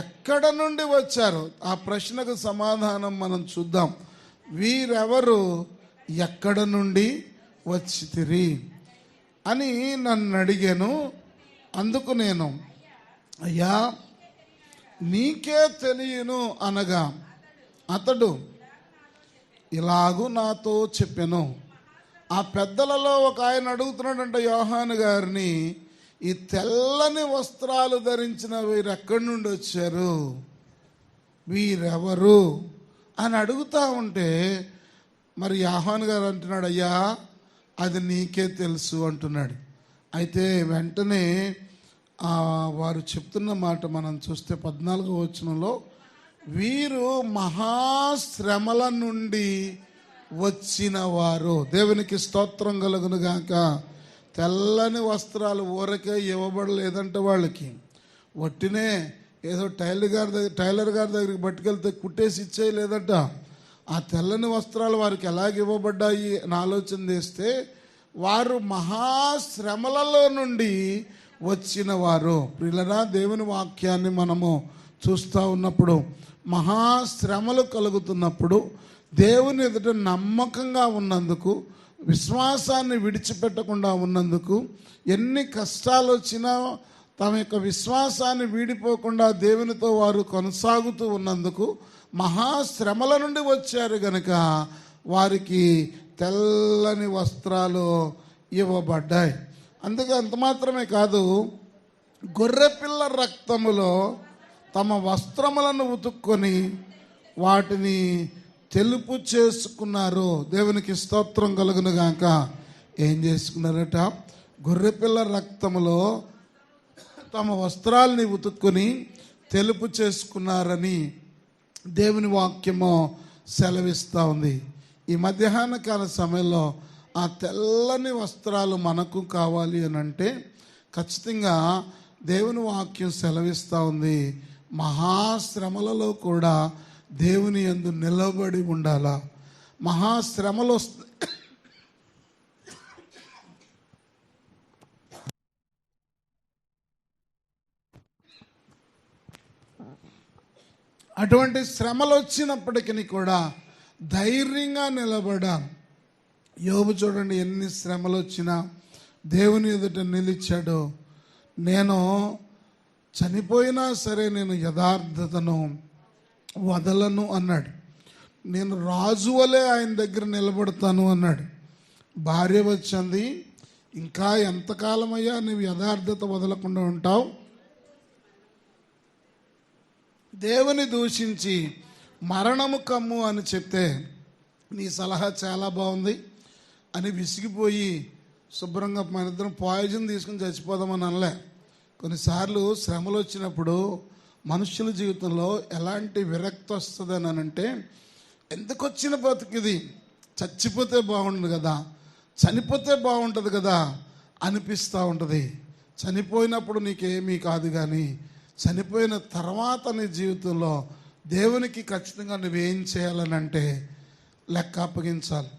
A: ఎక్కడ నుండి వచ్చారు? ఆ ప్రశ్నకు సమాధానం మనం చూద్దాం. వీరెవరు, ఎక్కడ నుండి వచ్చితిరి అని నన్ను అడిగాను. అందుకు నేను, అయ్యా నీకే తెలియను అనగా అతడు ఇలాగూ నాతో చెప్పెను. ఆ పెద్దలలో ఒక ఆయన అడుగుతున్నాడంట యోహాను గారిని, ఈ తెల్లని వస్త్రాలు ధరించిన వీరు ఎక్కడి నుండి వచ్చారు, వీరెవరు అని అడుగుతా ఉంటే మరి యోహాను గారు అంటున్నాడు, అయ్యా అది నీకే తెలుసు అంటున్నాడు. అయితే వెంటనే వారు చెప్తున్న మాట మనం చూస్తే 14వ వచనంలో, వీరు మహాశ్రమల నుండి వచ్చిన వారు. దేవునికి స్తోత్రం కలుగును గాక. తెల్లని వస్త్రాలు ఊరకే ఇవ్వబడలేదంట వాళ్ళకి. వట్టినే ఏదో టైలర్ గారి దగ్గరికి పట్టుకెళ్తే కుట్టేసి ఇచ్చేయలేదట. ఆ తెల్లని వస్త్రాలు వారికి ఎలాగ ఇవ్వబడ్డాయి అని ఆలోచన చేస్తే వారు మహాశ్రమలలో నుండి వచ్చిన వారు. ప్రియులరా, దేవుని వాక్యాన్ని మనము చూస్తూ ఉన్నప్పుడు మహాశ్రమలు కలుగుతున్నప్పుడు దేవుని ఎదుట నమ్మకంగా ఉన్నందుకు, విశ్వాసాన్ని విడిచిపెట్టకుండా ఉన్నందుకు, ఎన్ని కష్టాలు వచ్చినా తమ యొక్క విశ్వాసాన్ని వీడిపోకుండా దేవునితో వారు కొనసాగుతూ ఉన్నందుకు మహాశ్రమల నుండి వచ్చారు గనుక వారికి తెల్లని వస్త్రాలు ఇవ్వబడ్డాయి. అందుకే అంత మాత్రమే కాదు, గొర్రెపిల్ల రక్తములో తమ వస్త్రములను ఉతుక్కొని వాటిని తెలుపు చేసుకున్నారు. దేవునికి స్తోత్రం కలుగును గాక. ఏం చేసుకున్నారట? గొర్రెపిల్ల రక్తములో తమ వస్త్రాలని ఉతుక్కొని తెలుపు చేసుకున్నారని దేవుని వాక్యము సెలవిస్తూ ఉంది. ఈ మధ్యాహ్న కాల సమయంలో ఆ తెల్లని వస్త్రాలు మనకు కావాలి అని అంటే ఖచ్చితంగా దేవుని వాక్యం సెలవిస్తూ ఉంది, మహాశ్రమలలో కూడా దేవుని యందు నిలబడి ఉండాలా. మహాశ్రమలు అటువంటి శ్రమలు వచ్చినప్పటికీ కూడా ధైర్యంగా నిలబడాలి. యోబు చూడండి, ఎన్ని శ్రమలు వచ్చినా దేవుని ఎదుట నిలిచాడు. నేను చనిపోయినా సరే నేను యథార్థతను వదలను అన్నాడు. నేను రాజు వలె ఆయన దగ్గర నిలబడతాను అన్నాడు. భార్య వచ్చింది, ఇంకా ఎంతకాలమయ్యా నువ్వు యథార్థత వదలకుండా ఉంటావు? దేవుని దూషించి మరణము కమ్ము అని చెప్తే నీ సలహా చాలా బాగుంది అని విసిగిపోయి శుభ్రంగా మన ఇద్దరం పాయిజన్ తీసుకుని చచ్చిపోదామని అనలే. కొన్నిసార్లు శ్రమలు వచ్చినప్పుడు మనుషుల జీవితంలో ఎలాంటి విరక్తి వస్తుంది అని అంటే, ఎందుకు వచ్చిన బతుకిది, చచ్చిపోతే బాగుండు కదా, చనిపోతే బాగుంటుంది కదా అనిపిస్తూ ఉంటుంది. చనిపోయినప్పుడు నీకేమీ కాదు, కానీ చనిపోయిన తర్వాత నీ జీవితంలో దేవునికి ఖచ్చితంగా నువ్వేం చేయాలని అంటే లెక్క అప్పగించాలి.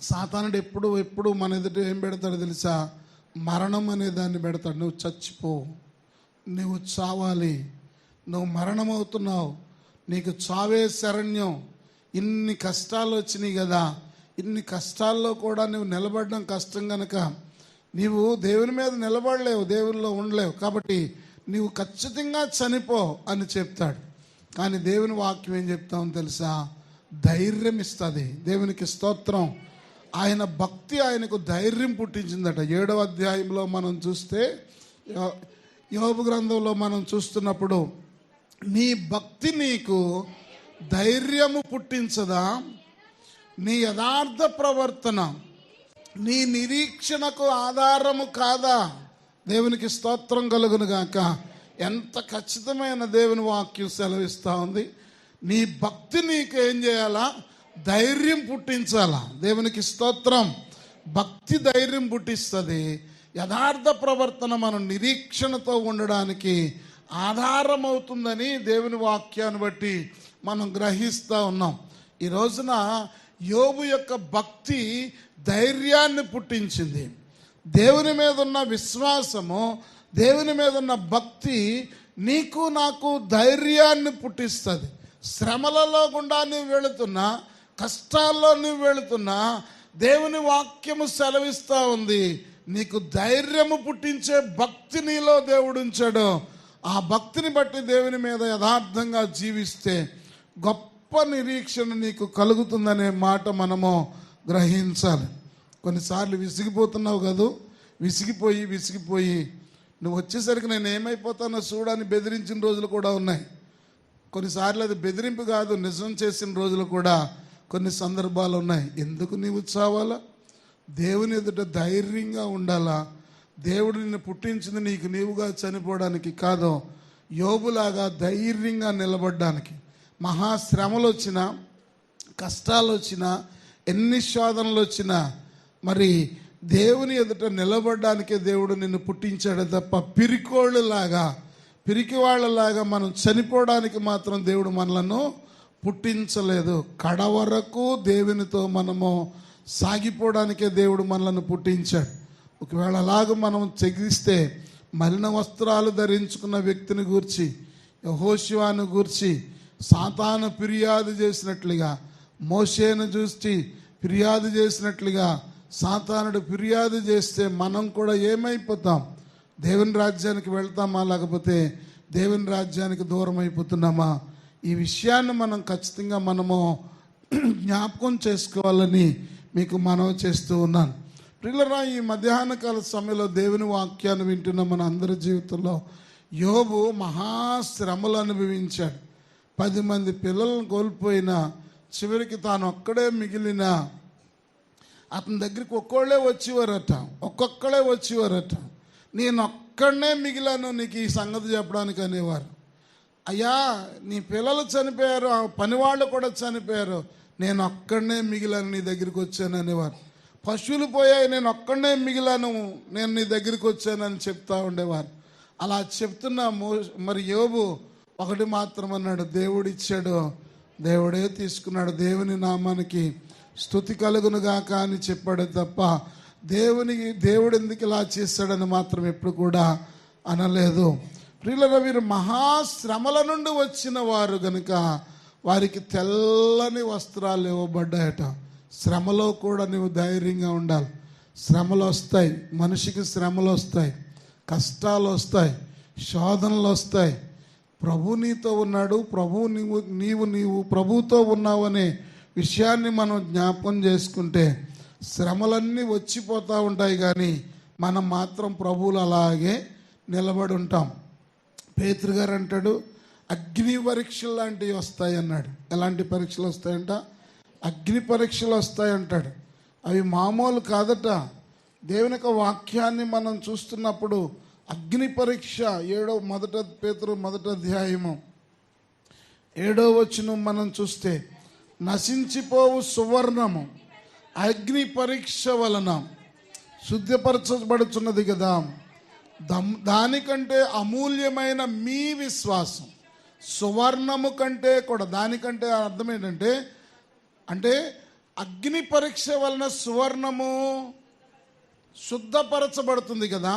A: సాతానుడు ఎప్పుడు మన ఎదుట ఏం పెడతాడో తెలుసా? మరణం అనే దాన్ని పెడతాడు. నువ్వు చచ్చిపో, నువ్వు చావాలి, నువ్వు మరణం అవుతున్నావు, నీకు చావే శరణ్యం, ఇన్ని కష్టాలు వచ్చినాయి కదా, ఇన్ని కష్టాల్లో కూడా నువ్వు నిలబడడం కష్టం కనుక నీవు దేవుని మీద నిలబడలేవు, దేవునిలో ఉండలేవు, కాబట్టి నీవు ఖచ్చితంగా చనిపో అని చెప్తాడు. కానీ దేవుని వాక్యం ఏం చెప్తామో తెలుసా? ధైర్యం ఇస్తుంది. దేవునికి స్తోత్రం. ఆయన భక్తి ఆయనకు ధైర్యం పుట్టించిందట. 7వ అధ్యాయంలో మనం చూస్తే, యోబు గ్రంథంలో మనం చూస్తున్నప్పుడు, నీ భక్తి నీకు ధైర్యము పుట్టించదా? నీ యథార్థ ప్రవర్తన నీ నిరీక్షణకు ఆధారము కాదా? దేవునికి స్తోత్రం కలుగును గాక. ఎంత ఖచ్చితమైన దేవుని వాక్యం సెలవిస్తూ ఉంది. నీ భక్తి నీకు ఏం చేయాలా? ధైర్యం పుట్టించాలా. దేవునికి స్తోత్రం. భక్తి ధైర్యం పుట్టిస్తుంది. యథార్థ ప్రవర్తన మనం నిరీక్షణతో ఉండడానికి ఆధారం అవుతుందని దేవుని వాక్యాన్ని బట్టి మనం గ్రహిస్తూ ఉన్నాం. ఈ రోజున యోబు యొక్క భక్తి ధైర్యాన్ని పుట్టించింది. దేవుని మీద ఉన్న విశ్వాసము, దేవుని మీద ఉన్న భక్తి నీకు నాకు ధైర్యాన్ని పుట్టిస్తుంది. శ్రమలలో గుండా నువ్వు వెళుతున్నా, కష్టాల్లో నువ్వు వెళుతున్నా, దేవుని వాక్యము సెలవిస్తూ ఉంది, నీకు ధైర్యము పుట్టించే భక్తి నీలో దేవుడు ఉంచాడు. ఆ భక్తిని బట్టి దేవుని మీద యథార్థంగా జీవిస్తే గొప్ప నిరీక్షణ నీకు కలుగుతుందనే మాట మనము గ్రహించాలి. కొన్నిసార్లు విసిగిపోతున్నావు కదూ, విసిగిపోయి నువ్వు వచ్చేసరికి నేను ఏమైపోతానో చూడని బెదిరించిన రోజులు కూడా ఉన్నాయి. కొన్నిసార్లు అది బెదిరింపు కాదు, నిజం చేసిన రోజులు కూడా కొన్ని సందర్భాలు ఉన్నాయి. ఎందుకు నీవు చావాలా? దేవుని ఎదుట ధైర్యంగా ఉండాలా. దేవుడు నిన్ను పుట్టించింది నీకు నీవుగా చనిపోవడానికి కాదు, యోబులాగా ధైర్యంగా నిలబడడానికి. మహాశ్రమలు వచ్చినా, కష్టాలు వచ్చినా, ఎన్ని శోధనలు వచ్చినా మరి దేవుని ఎదుట నిలబడడానికే దేవుడు నిన్ను పుట్టించాడు తప్ప పిరికి వాళ్ళలాగా మనం చనిపోవడానికి మాత్రం దేవుడు మనలను పుట్టించలేదు. కడవరకు దేవునితో మనము సాగిపోవడానికే దేవుడు మనలను పుట్టించాడు. ఒకవేళ అలాగ మనం తెగిస్తే మలిన వస్త్రాలు ధరించుకున్న వ్యక్తిని గూర్చి, యెహోషువను గూర్చి సాతాను ఫిర్యాదు చేసినట్లుగా, మోషేను చూసి ఫిర్యాదు చేసినట్లుగా సాతానుడు ఫిర్యాదు చేస్తే మనం కూడా ఏమైపోతాం? దేవుని రాజ్యానికి వెళ్తామా, లేకపోతే దేవుని రాజ్యానికి దూరం అయిపోతున్నామా? ఈ విషయాన్ని మనం ఖచ్చితంగా మనము జ్ఞాపకం చేసుకోవాలని మీకు మనవి చేస్తూ ఉన్నాను. ప్రియులారా, ఈ మధ్యాహ్న కాల సమయంలో దేవుని వాక్యాన్ని వింటున్న మన అందరి జీవితంలో యోబు మహాశ్రమలు అనుభవించాడు. 10 మంది పిల్లలను కోల్పోయిన చివరికి తాను ఒక్కడే మిగిలిన అతని దగ్గరికి ఒక్కొక్కళ్ళే వచ్చేవారట. నేను ఒక్కడనే మిగిలాను నీకు ఈ సంగతి చెప్పడానికి అనేవారు. అయ్యా నీ పిల్లలు చనిపోయారు, ఆ పనివాళ్ళు కూడా చనిపోయారు, నేను ఒక్కడనే మిగిలాను నీ దగ్గరికి వచ్చాను అనేవారు. పశువులు పోయాయి, నేను ఒక్కడనే మిగిలాను, నేను నీ దగ్గరికి వచ్చానని చెప్తా ఉండేవారు. అలా చెప్తున్న మరి యోబు ఒకటి మాత్రం అన్నాడు, దేవుడు ఇచ్చాడు, దేవుడే తీసుకున్నాడు, దేవుని నామానికి స్తుతి కలుగునుగాక అని చెప్పాడు తప్ప దేవుడు ఎందుకు ఇలా చేశాడని మాత్రం ఎప్పుడు కూడా అనలేదు. ప్రియులారా, వీరు మహాశ్రమల నుండి వచ్చిన వారు గనుక వారికి తెల్లని వస్త్రాలు ఇవ్వబడ్డాయట. శ్రమలో కూడా నువ్వు ధైర్యంగా ఉండాలి. శ్రమలు వస్తాయి, మనిషికి శ్రమలు వస్తాయి, కష్టాలు వస్తాయి, శోధనలు వస్తాయి. ప్రభు నీతో ఉన్నాడు, నీవు ప్రభుతో ఉన్నావనే విషయాన్ని మనం జ్ఞాపకం చేసుకుంటే శ్రమలన్నీ వచ్చిపోతూ ఉంటాయి, కానీ మనం మాత్రం ప్రభువులు అలాగే నిలబడి ఉంటాం. పేతురు గారు అంటాడు, అగ్ని పరీక్షలు లాంటివి వస్తాయి అన్నాడు. ఎలాంటి పరీక్షలు వస్తాయంట? అగ్ని పరీక్షలు వస్తాయంటాడు. అవి మామూలు కాదట. దేవుని యొక్క వాక్యాన్ని మనం చూస్తున్నప్పుడు అగ్ని పరీక్ష పేతురు 1వ అధ్యాయము 7వ వచనం మనం చూస్తే, నశించిపోవు సువర్ణము అగ్ని పరీక్ష వలన శుద్ధపరచబడుచున్నది కదా, దానికంటే అమూల్యమైన మీ విశ్వాసం. సువర్ణము కంటే కూడా, దానికంటే అర్థం ఏంటంటే, అంటే అగ్ని పరీక్ష వలన సువర్ణము శుద్ధపరచబడుతుంది కదా,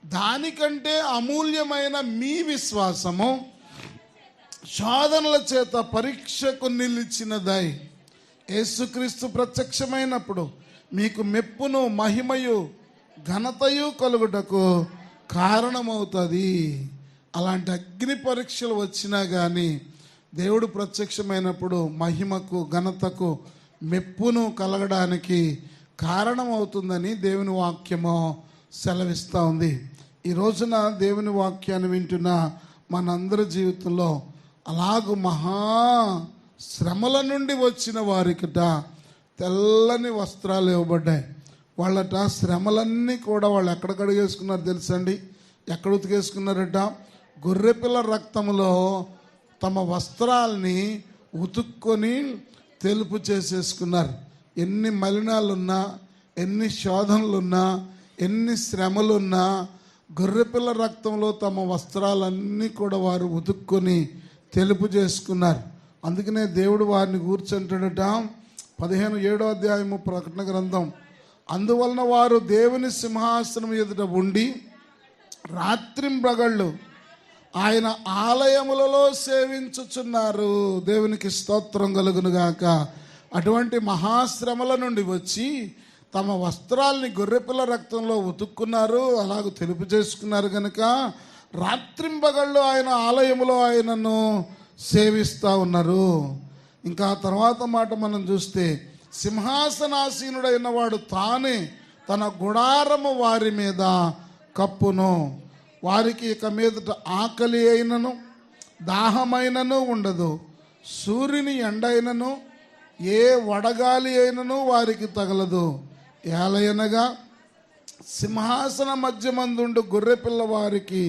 A: దానికంటే అమూల్యమైన మీ విశ్వాసము శోధనల చేత పరీక్షకు నిలిచినదై యేసుక్రీస్తు ప్రత్యక్షమైనప్పుడు మీకు మెప్పును మహిమయు ఘనతయు కలుగుటకు కారణమవుతుంది. అలాంటి అగ్ని పరీక్షలు వచ్చినా కానీ దేవుడు ప్రత్యక్షమైనప్పుడు మహిమకు ఘనతకు మెప్పును కలగడానికి కారణమవుతుందని దేవుని వాక్యము సెలవిస్తూ ఉంది. ఈ రోజున దేవుని వాక్యాన్ని వింటున్న మనందరి జీవితంలో అలాగూ మహా శ్రమల నుండి వచ్చిన వారికిట తెల్లని వస్త్రాలు ఇవ్వబడ్డాయి. వాళ్ళట శ్రమలన్నీ కూడా వాళ్ళు ఎక్కడ కడిగేసుకున్నారు తెలుసండి? ఎక్కడ ఉతికేసుకున్నారట? గొర్రెపిల్ల రక్తంలో తమ వస్త్రాల్ని ఉతుక్కొని తెలుపు చేసేసుకున్నారు. ఎన్ని మలినాలున్నా, ఎన్ని శోధనలున్నా, ఎన్ని శ్రమలున్నా గొర్రెపిల్ల రక్తంలో తమ వస్త్రాలన్నీ కూడా వారు ఉతుక్కొని తెలుపు చేసుకున్నారు. అందుకనే దేవుడు వారిని కూర్చుంటాడట 7వ అధ్యాయము ప్రకటన గ్రంథం, అందువలన వారు దేవుని సింహాసనం ఎదుట ఉండి రాత్రింబగళ్ళు ఆయన ఆలయములలో సేవించుచున్నారు. దేవునికి స్తోత్రం కలుగునుగాక. అటువంటి మహాశ్రమల నుండి వచ్చి తమ వస్త్రాల్ని గొర్రెపిల్ల రక్తంలో ఉతుక్కున్నారు, అలాగూ తెలుపు చేసుకున్నారు కనుక రాత్రింబగళ్ళు ఆయన ఆలయములో ఆయనను సేవిస్తూ ఉన్నారు. ఇంకా తర్వాత మాట మనం చూస్తే, సింహాసనాసీనుడైన వాడు తానే తన గుడారము వారి మీద కప్పును, వారికి ఇక మీదట ఆకలి అయినను దాహమైనను ఉండదు, సూర్యుని ఎండైనను ఏ వడగాలి అయినను వారికి తగలదు. ఏలయనగా సింహాసన మధ్యమందుండు గొర్రెపిల్ల వారికి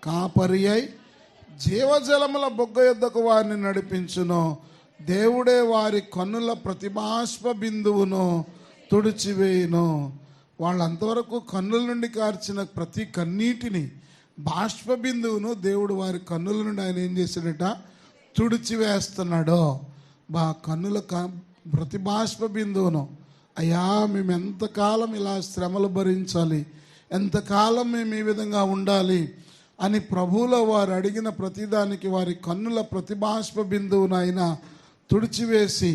A: కాపరి అయి జీవజలముల బొగ్గ యొద్దకు వారిని నడిపించును. దేవుడే వారి కన్నుల ప్రతిబాష్ప బిందువును తుడిచివేయును. వాళ్ళంతవరకు కన్నుల నుండి కార్చిన ప్రతి కన్నీటిని, బాష్ప బిందువును దేవుడు వారి కన్నుల నుండి ఆయన ఏం చేశాడట? తుడిచివేస్తున్నాడు. కన్నుల ప్రతి బాష్ప బిందువును, అయ్యా మేము ఎంతకాలం ఇలా శ్రమలు భరించాలి, ఎంతకాలం మేము ఈ విధంగా ఉండాలి అని ప్రభువులో వారు అడిగిన ప్రతిదానికి వారి కన్నుల ప్రతిబాష్ప బిందువును ఆయన తుడిచివేసి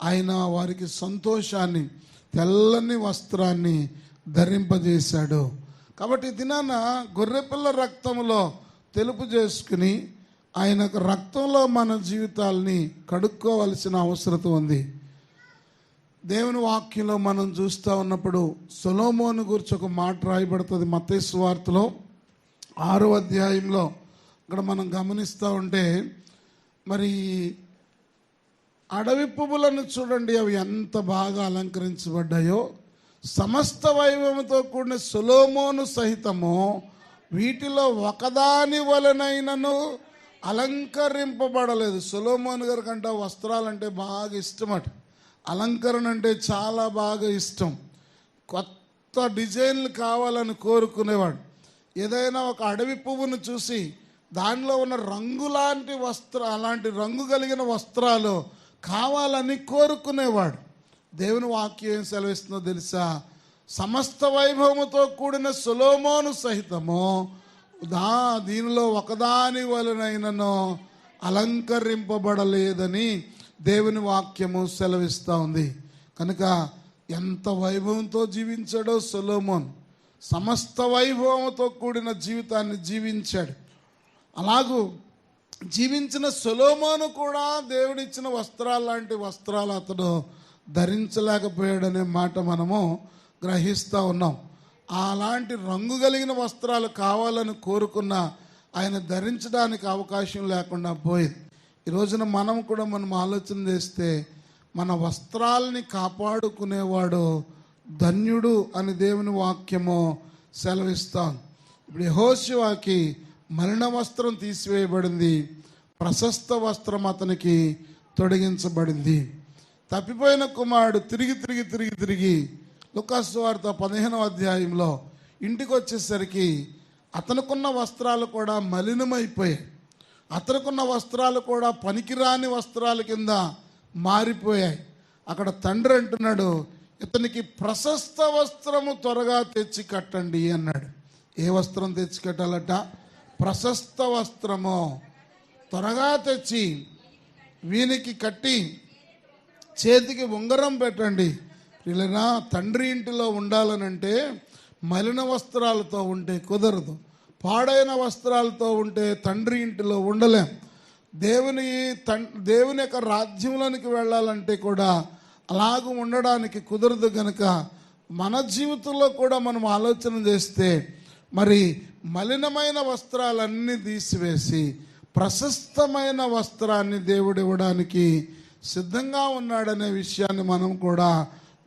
A: ఆయన వారికి సంతోషాన్ని, తెల్లని వస్త్రాన్ని ధరింపజేశాడు. కాబట్టి దినాన గొర్రెపిల్ల రక్తంలో తెలుపు చేసుకుని ఆయన రక్తంలో మన జీవితాల్ని కడుక్కోవలసిన అవసరం ఉంది. దేవుని వాక్యంలో మనం చూస్తూ ఉన్నప్పుడు సొలొమోను గురించి ఒక మాట రాయబడుతుంది మత్తయి సువార్తలో 6వ అధ్యాయంలో. ఇక్కడ మనం గమనిస్తూ ఉంటే, మరి అడవి పువ్వులను చూడండి, అవి ఎంత బాగా అలంకరించబడ్డాయో. సమస్త వైభవంతో కూడిన సొలొమోను సహితము వీటిలో ఒకదాని వలనైనను అలంకరింపబడలేదు. సొలొమోను గారి కంటే వస్త్రాలంటే బాగా ఇష్టమట. అలంకరణ అంటే చాలా బాగా ఇష్టం. కొత్త డిజైన్లు కావాలని కోరుకునేవాడు. ఏదైనా ఒక అడవి పువ్వును చూసి దానిలో ఉన్న రంగులాంటి అలాంటి రంగు కలిగిన వస్త్రాలు కావాలని కోరుకునేవాడు. దేవుని వాక్యం ఏం సెలవిస్తుందో తెలుసా? సమస్త వైభవముతో కూడిన సొలొమోను సహితము దీనిలో ఒకదాని వలనైనను అలంకరింపబడలేదని దేవుని వాక్యము సెలవిస్తూ ఉంది. కనుక ఎంత వైభవంతో జీవించాడో సొలొమోను. సమస్త వైభవంతో కూడిన జీవితాన్ని జీవించాడు. అలాగూ జీవించిన సొలొమోను కూడా దేవుడిచ్చిన వస్త్రాలు లాంటి వస్త్రాలు అతడు ధరించలేకపోయాడనే మాట మనము గ్రహిస్తూ ఉన్నాం. అలాంటి రంగు కలిగిన వస్త్రాలు కావాలని కోరుకున్న ఆయన ధరించడానికి అవకాశం లేకుండా పోయింది. ఈ రోజున మనం కూడా ఆలోచన చేస్తే మన వస్త్రాలని కాపాడుకునేవాడు ధన్యుడు అని దేవుని వాక్యము సెలవిస్తాం. ఇప్పుడు యెహోషువకి మలిన వస్త్రం తీసివేయబడింది, ప్రశస్త వస్త్రం అతనికి తొడిగించబడింది. తప్పిపోయిన కుమారుడు తిరిగి లూకాసు సువార్త 15వ అధ్యాయంలో ఇంటికి వచ్చేసరికి అతనుకున్న వస్త్రాలు కూడా మలినమైపోయాయి. అతనుకున్న వస్త్రాలు కూడా పనికిరాని వస్త్రాల కింద మారిపోయాయి. అక్కడ తండ్రి అంటున్నాడు, ఇతనికి ప్రశస్త వస్త్రము త్వరగా తెచ్చి కట్టండి అన్నాడు. ఏ వస్త్రం తెచ్చి కట్టాలట? ప్రశస్త వస్త్రము త్వరగా తెచ్చి వీనికి కట్టి చేతికి ఉంగరం పెట్టండి. ఇలా తండ్రి ఇంటిలో ఉండాలనంటే మలిన వస్త్రాలతో ఉంటే కుదరదు. పాడైన వస్త్రాలతో ఉంటే తండ్రి ఇంటిలో ఉండలేం. దేవుని యొక్క రాజ్యంలోనికి వెళ్ళాలంటే కూడా అలాగూ ఉండడానికి కుదరదు. కనుక మన జీవితంలో కూడా మనం ఆలోచన చేస్తే మరి మలినమైన వస్త్రాలన్నీ తీసివేసి ప్రశస్తమైన వస్త్రాన్ని దేవుడు ఇవ్వడానికి సిద్ధంగా ఉన్నాడనే విషయాన్ని మనం కూడా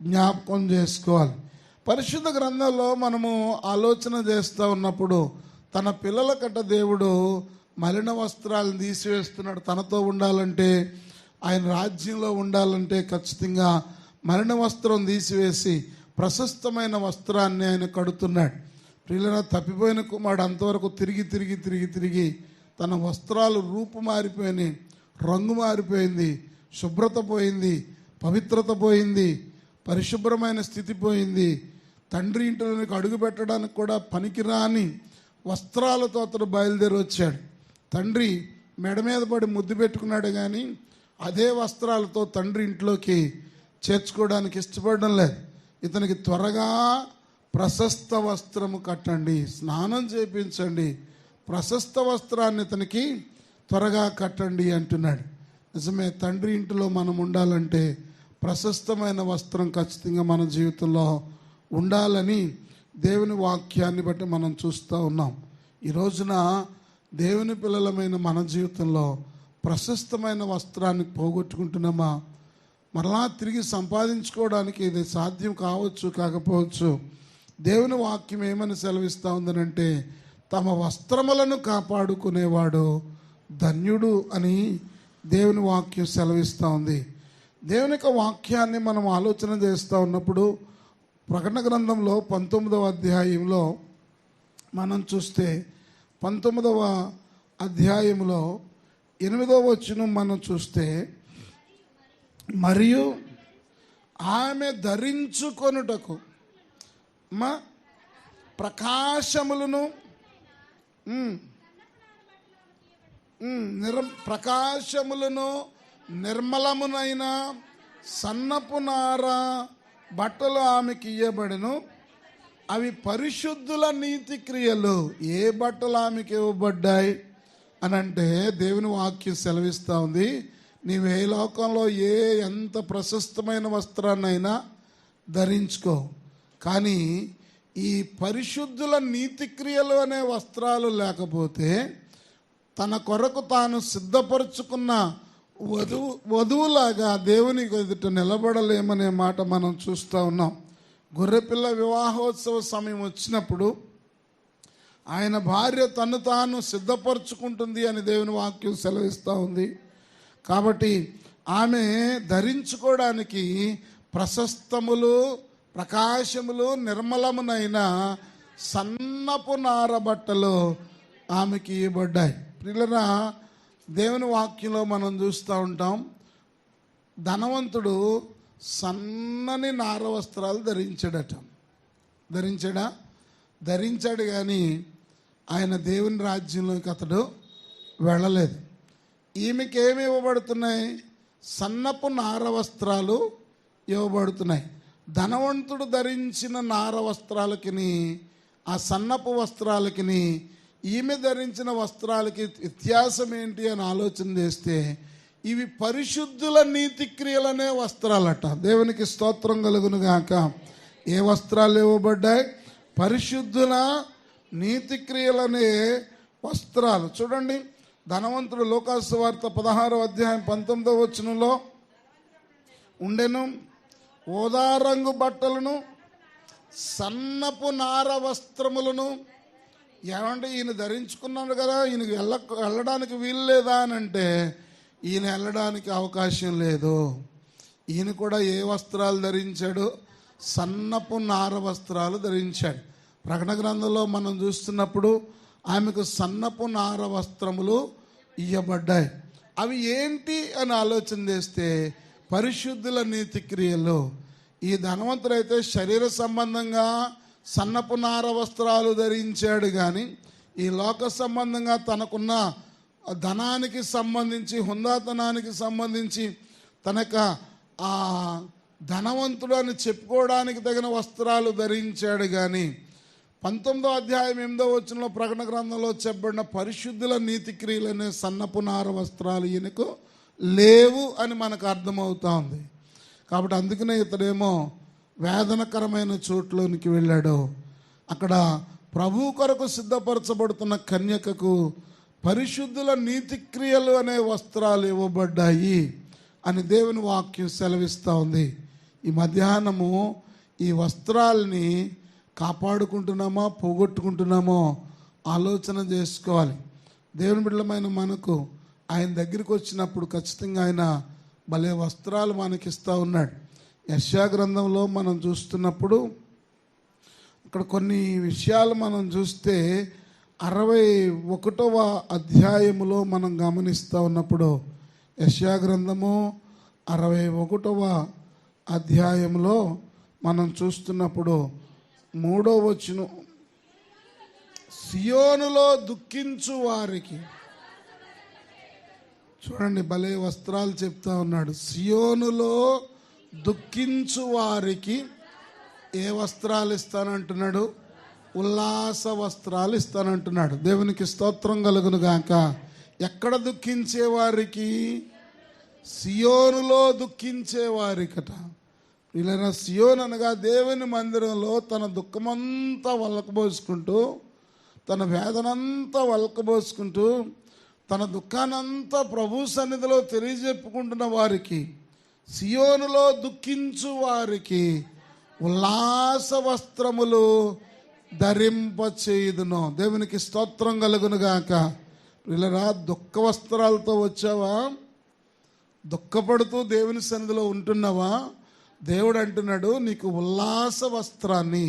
A: జ్ఞాపకం చేసుకోవాలి. పరిశుద్ధ గ్రంథంలో మనము ఆలోచన చేస్తూ ఉన్నప్పుడు తన పిల్లల కట్ట దేవుడు మలిన వస్త్రాలను తీసివేస్తున్నాడు. తనతో ఉండాలంటే, ఆయన రాజ్యంలో ఉండాలంటే ఖచ్చితంగా మలిన వస్త్రం తీసివేసి ప్రశస్తమైన వస్త్రాన్ని ఆయన కడుతున్నాడు. పిల్లల తప్పిపోయిన కుమారుడు అంతవరకు తిరిగి తన వస్త్రాలు రూపు మారిపోయినాయి, రంగు మారిపోయింది, శుభ్రత పోయింది, పవిత్రత పోయింది, పరిశుభ్రమైన స్థితి పోయింది. తండ్రి ఇంటిలోనికి అడుగు పెట్టడానికి కూడా పనికిరాని వస్త్రాలతో అతడు బయలుదేరి వచ్చాడు. తండ్రి మెడ మీద పడి ముద్దు పెట్టుకున్నాడు, కానీ అదే వస్త్రాలతో తండ్రి ఇంట్లోకి చేర్చుకోవడానికి ఇష్టపడడం లేదు. ఇతనికి త్వరగా ప్రశస్త వస్త్రము కట్టండి, స్నానం చేయించండి, ప్రశస్త వస్త్రాన్ని ఇతనికి త్వరగా కట్టండి అంటున్నాడు. నిజమే, తండ్రి ఇంటిలో మనం ఉండాలంటే ప్రశస్తమైన వస్త్రం ఖచ్చితంగా మన జీవితంలో ఉండాలని దేవుని వాక్యాన్ని బట్టి మనం చూస్తూ ఉన్నాం. ఈ రోజున దేవుని పిల్లలమైన మన జీవితంలో ప్రశస్తమైన వస్త్రాన్ని పోగొట్టుకుంటున్నామా? మరలా తిరిగి సంపాదించుకోవడానికి ఇది సాధ్యం కావచ్చు, కాకపోవచ్చు. దేవుని వాక్యం ఏమని సెలవిస్తూ ఉందనంటే, తమ వస్త్రములను కాపాడుకునేవాడు ధన్యుడు అని దేవుని వాక్యం సెలవిస్తూ ఉంది. దేవుని యొక్క వాక్యాన్ని మనం ఆలోచన చేస్తూ ఉన్నప్పుడు ప్రకటన గ్రంథంలో 19వ అధ్యాయంలో మనం చూస్తే 19వ అధ్యాయంలో 8వ వచనం మనం చూస్తే, మరియు ఆమె ధరించుకొనుటకు ప్రకాశములను ప్రకాశములను నిర్మలమునైన సన్నపు నార బట్టలు ఆమెకి ఇయ్యబడెను. అవి పరిశుద్ధుల నీతి క్రియలు. ఏ బట్టలు ఆమెకి ఇవ్వబడ్డాయి అని అంటే దేవుని వాక్యం సెలవిస్తూ ఉంది, నీవు ఏ లోకంలో ఎంత ప్రశస్తమైన వస్త్రాన్నైనా ధరించుకో, కానీ ఈ పరిశుద్ధుల నీతి క్రియలు అనే వస్త్రాలు లేకపోతే తన కొరకు తాను సిద్ధపరుచుకున్న వధువులాగా దేవుని ఎదుట నిలబడలేమనే మాట మనం చూస్తూ ఉన్నాం. గొర్రెపిల్ల వివాహోత్సవ సమయం వచ్చినప్పుడు ఆయన భార్య తను తాను సిద్ధపరచుకుంటుంది అని దేవుని వాక్యం సెలవిస్తూ ఉంది. కాబట్టి ఆమె ధరించుకోవడానికి ప్రశస్తములు, ప్రకాశములు, నిర్మలమునైన సన్నపు నార బట్టలు ఆమెకి ఇవ్వబడ్డాయి. ప్రియులారా, దేవుని వాక్యంలో మనం చూస్తూ ఉంటాం, ధనవంతుడు సన్నని నార వస్త్రాలు ధరించాడు కానీ ఆయన దేవుని రాజ్యంలోకి అతడు వెళ్ళలేదు. ఈమెకి ఏమి ఇవ్వబడుతున్నాయి? సన్నపు నార వస్త్రాలు ఇవ్వబడుతున్నాయి. ధనవంతుడు ధరించిన నార వస్త్రాలకి, ఆ సన్నపు వస్త్రాలకి, ఈమె ధరించిన వస్త్రాలకి వ్యత్యాసం ఏంటి అని ఆలోచన చేస్తే, ఇవి పరిశుద్ధుల నీతి క్రియలనే వస్త్రాలట. దేవునికి స్తోత్రం కలుగును గాక. ఏ వస్త్రాలు ఇవ్వబడ్డాయి? పరిశుద్ధుల నీతి క్రియలనే వస్త్రాలు. చూడండి, ధనవంతుడు లోకాసు వార్త 16వ అధ్యాయం 19వ వచనంలో ఉండెను, ఊదా రంగు బట్టలను, సన్నపు నార వస్త్రములను. ఏమంటే ఈయన ధరించుకున్నాడు కదా, ఈయనకి వెళ్ళడానికి వీలు లేదా అని అంటే, ఈయన వెళ్ళడానికి అవకాశం లేదు. ఈయన కూడా ఏ వస్త్రాలు ధరించాడు? సన్నపు నార వస్త్రాలు ధరించాడు. ప్రకటన గ్రంథంలో మనం చూస్తున్నప్పుడు ఆమెకు సన్నపు నార వస్త్రములు ఇవ్వబడ్డాయి. అవి ఏంటి అని ఆలోచన చేస్తే పరిశుద్ధుల నీతి క్రియలు. ఈ ధనవంతుడైతే శరీర సంబంధంగా సన్నపు నార వస్త్రాలు ధరించాడు కానీ ఈ లోక సంబంధంగా తనకున్న ధనానికి సంబంధించి, హుందాతనానికి సంబంధించి తనక ఆ ధనవంతుడు అని చెప్పుకోవడానికి తగిన వస్త్రాలు ధరించాడు కానీ 19వ అధ్యాయం 8వ వచనంలో ప్రకటన గ్రంథంలో చెప్పబడిన పరిశుద్ధుల నీతి క్రియలనే సన్నపు నార వస్త్రాలు ఈయనకు లేవు అని మనకు అర్థమవుతా ఉంది. కాబట్టి అందుకనే ఇతడేమో వేదనకరమైన చోట్లోనికి వెళ్ళాడు. అక్కడ ప్రభు కొరకు సిద్ధపరచబడుతున్న కన్యకకు పరిశుద్ధుల నీతి క్రియలు అనే వస్త్రాలు ఇవ్వబడ్డాయి అని దేవుని వాక్యం సెలవిస్తూ ఉంది. ఈ మధ్యాహ్నము ఈ వస్త్రాలని కాపాడుకుంటున్నామో పోగొట్టుకుంటున్నామో ఆలోచన చేసుకోవాలి. దేవుని బిడ్డలమైన మనకు ఆయన దగ్గరికి వచ్చినప్పుడు ఖచ్చితంగా ఆయన భలే వస్త్రాలు మనకిస్తూ ఉన్నాడు. యెషయా గ్రంథంలో మనం చూస్తున్నప్పుడు అక్కడ కొన్ని విషయాలు మనం చూస్తే 61వ అధ్యాయములో మనం గమనిస్తూ ఉన్నప్పుడు, యెషయా గ్రంథము 61వ అధ్యాయంలో మనం చూస్తున్నప్పుడు 3వ వచనం, సియోనులో దుఃఖించు వారికి, చూడండి భలే వస్త్రాలు చెప్తా ఉన్నాడు. సియోనులో దుఃఖించు వారికి ఏ వస్త్రాలు ఇస్తానంటున్నాడు? ఉల్లాస వస్త్రాలు ఇస్తానంటున్నాడు. దేవునికి స్తోత్రం కలుగును గాక. ఎక్కడ దుఃఖించే వారికి? సియోనులో దుఃఖించే వారికట. ఇలా సియోన్ అనగా దేవుని మందిరంలో తన దుఃఖమంతా వలకబోసుకుంటూ, తన వేదనంతా వలకబోసుకుంటూ, తన దుఃఖానంతా ప్రభు సన్నిధిలో తెలియజెప్పుకుంటున్న వారికి, సియోనులో దుఃఖించు వారికి ఉల్లాస వస్త్రములు ధరింపచేయుదును. దేవునికి స్తోత్రం కలుగును గాక. ఇలా దుఃఖ వస్త్రాలతో వచ్చావా? దుఃఖపడుతూ దేవుని సన్నిధిలో ఉంటున్నావా? దేవుడు అంటున్నాడు, నీకు ఉల్లాస వస్త్రాన్ని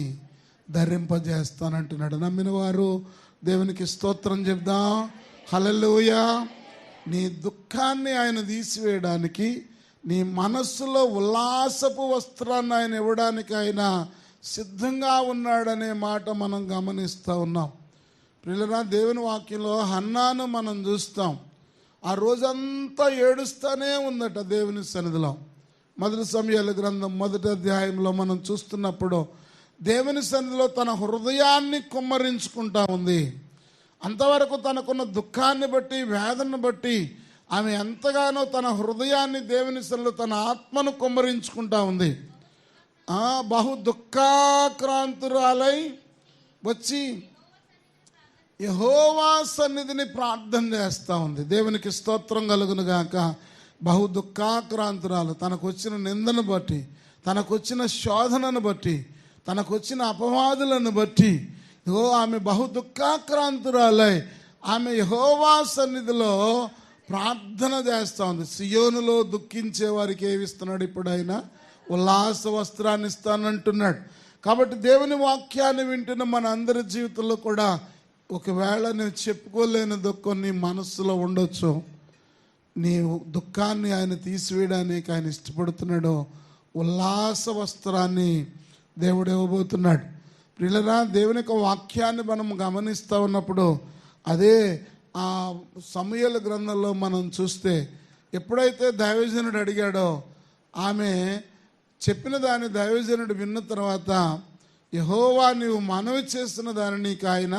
A: ధరింపజేస్తానంటున్నాడు. నమ్మిన వారు దేవునికి స్తోత్రం చెప్దాం. హల్లెలూయా. నీ దుఃఖాన్ని ఆయన తీసివేయడానికి, నీ మనస్సులో ఉల్లాసపు వస్త్రాన్ని ఆయన ఇవ్వడానికి ఆయన సిద్ధంగా ఉన్నాడనే మాట మనం గమనిస్తూ ఉన్నాం. ప్రియులారా, దేవుని వాక్యంలో హన్నాను మనం చూస్తాం. ఆ రోజంతా ఏడుస్తూనే ఉందట దేవుని సన్నిధిలో. మొదటి సమూయేలు గ్రంథం 1వ అధ్యాయంలో మనం చూస్తున్నప్పుడు దేవుని సన్నిధిలో తన హృదయాన్ని కుమ్మరించుకుంటా ఉంది. అంతవరకు తనకున్న దుఃఖాన్ని బట్టి, వేదనను బట్టి ఆమె ఎంతగానో తన హృదయాన్ని దేవుని సన్నిధిలో, తన ఆత్మను కుమ్మరించుకుంటా ఉంది. బహు దుఃఖాక్రాంతురాలై వచ్చి యెహోవా సన్నిధిని ప్రార్థన చేస్తూ ఉంది. దేవునికి స్తోత్రం కలుగును గాక. బహు దుఃఖాక్రాంతురాలు, తనకు వచ్చిన నిందను బట్టి, తనకు వచ్చిన శోధనను బట్టి, తనకు వచ్చిన అపవాదులను బట్టి ఆమె బహు దుఃఖాక్రాంతురాలై ఆమె యెహోవా సన్నిధిలో ప్రార్థన చేస్తా ఉంది. సియోనులో దుఃఖించే వారికి ఏమిస్తున్నాడు? ఇప్పుడు ఆయన ఉల్లాస వస్త్రాన్ని ఇస్తానంటున్నాడు. కాబట్టి దేవుని వాక్యాన్ని వింటున్న మన అందరి జీవితంలో కూడా ఒకవేళ నేను చెప్పుకోలేని దుఃఖం నీ మనస్సులో ఉండొచ్చు. నీ దుఃఖాన్ని ఆయన తీసివేయడానికి ఆయన ఇష్టపడుతున్నాడు. ఉల్లాస వస్త్రాన్ని దేవుడు ఇవ్వబోతున్నాడు. ప్రియులారా, దేవుని యొక్క వాక్యాన్ని మనం గమనిస్తూ ఉన్నప్పుడు అదే ఆ సమూయేలు గ్రంథంలో మనం చూస్తే ఎప్పుడైతే దైవజనుడు అడిగాడో ఆమె చెప్పిన దాన్ని దైవజనుడు విన్న తర్వాత యెహోవా నీవు మనవి చేస్తున్న దాన్ని నీకు ఆయన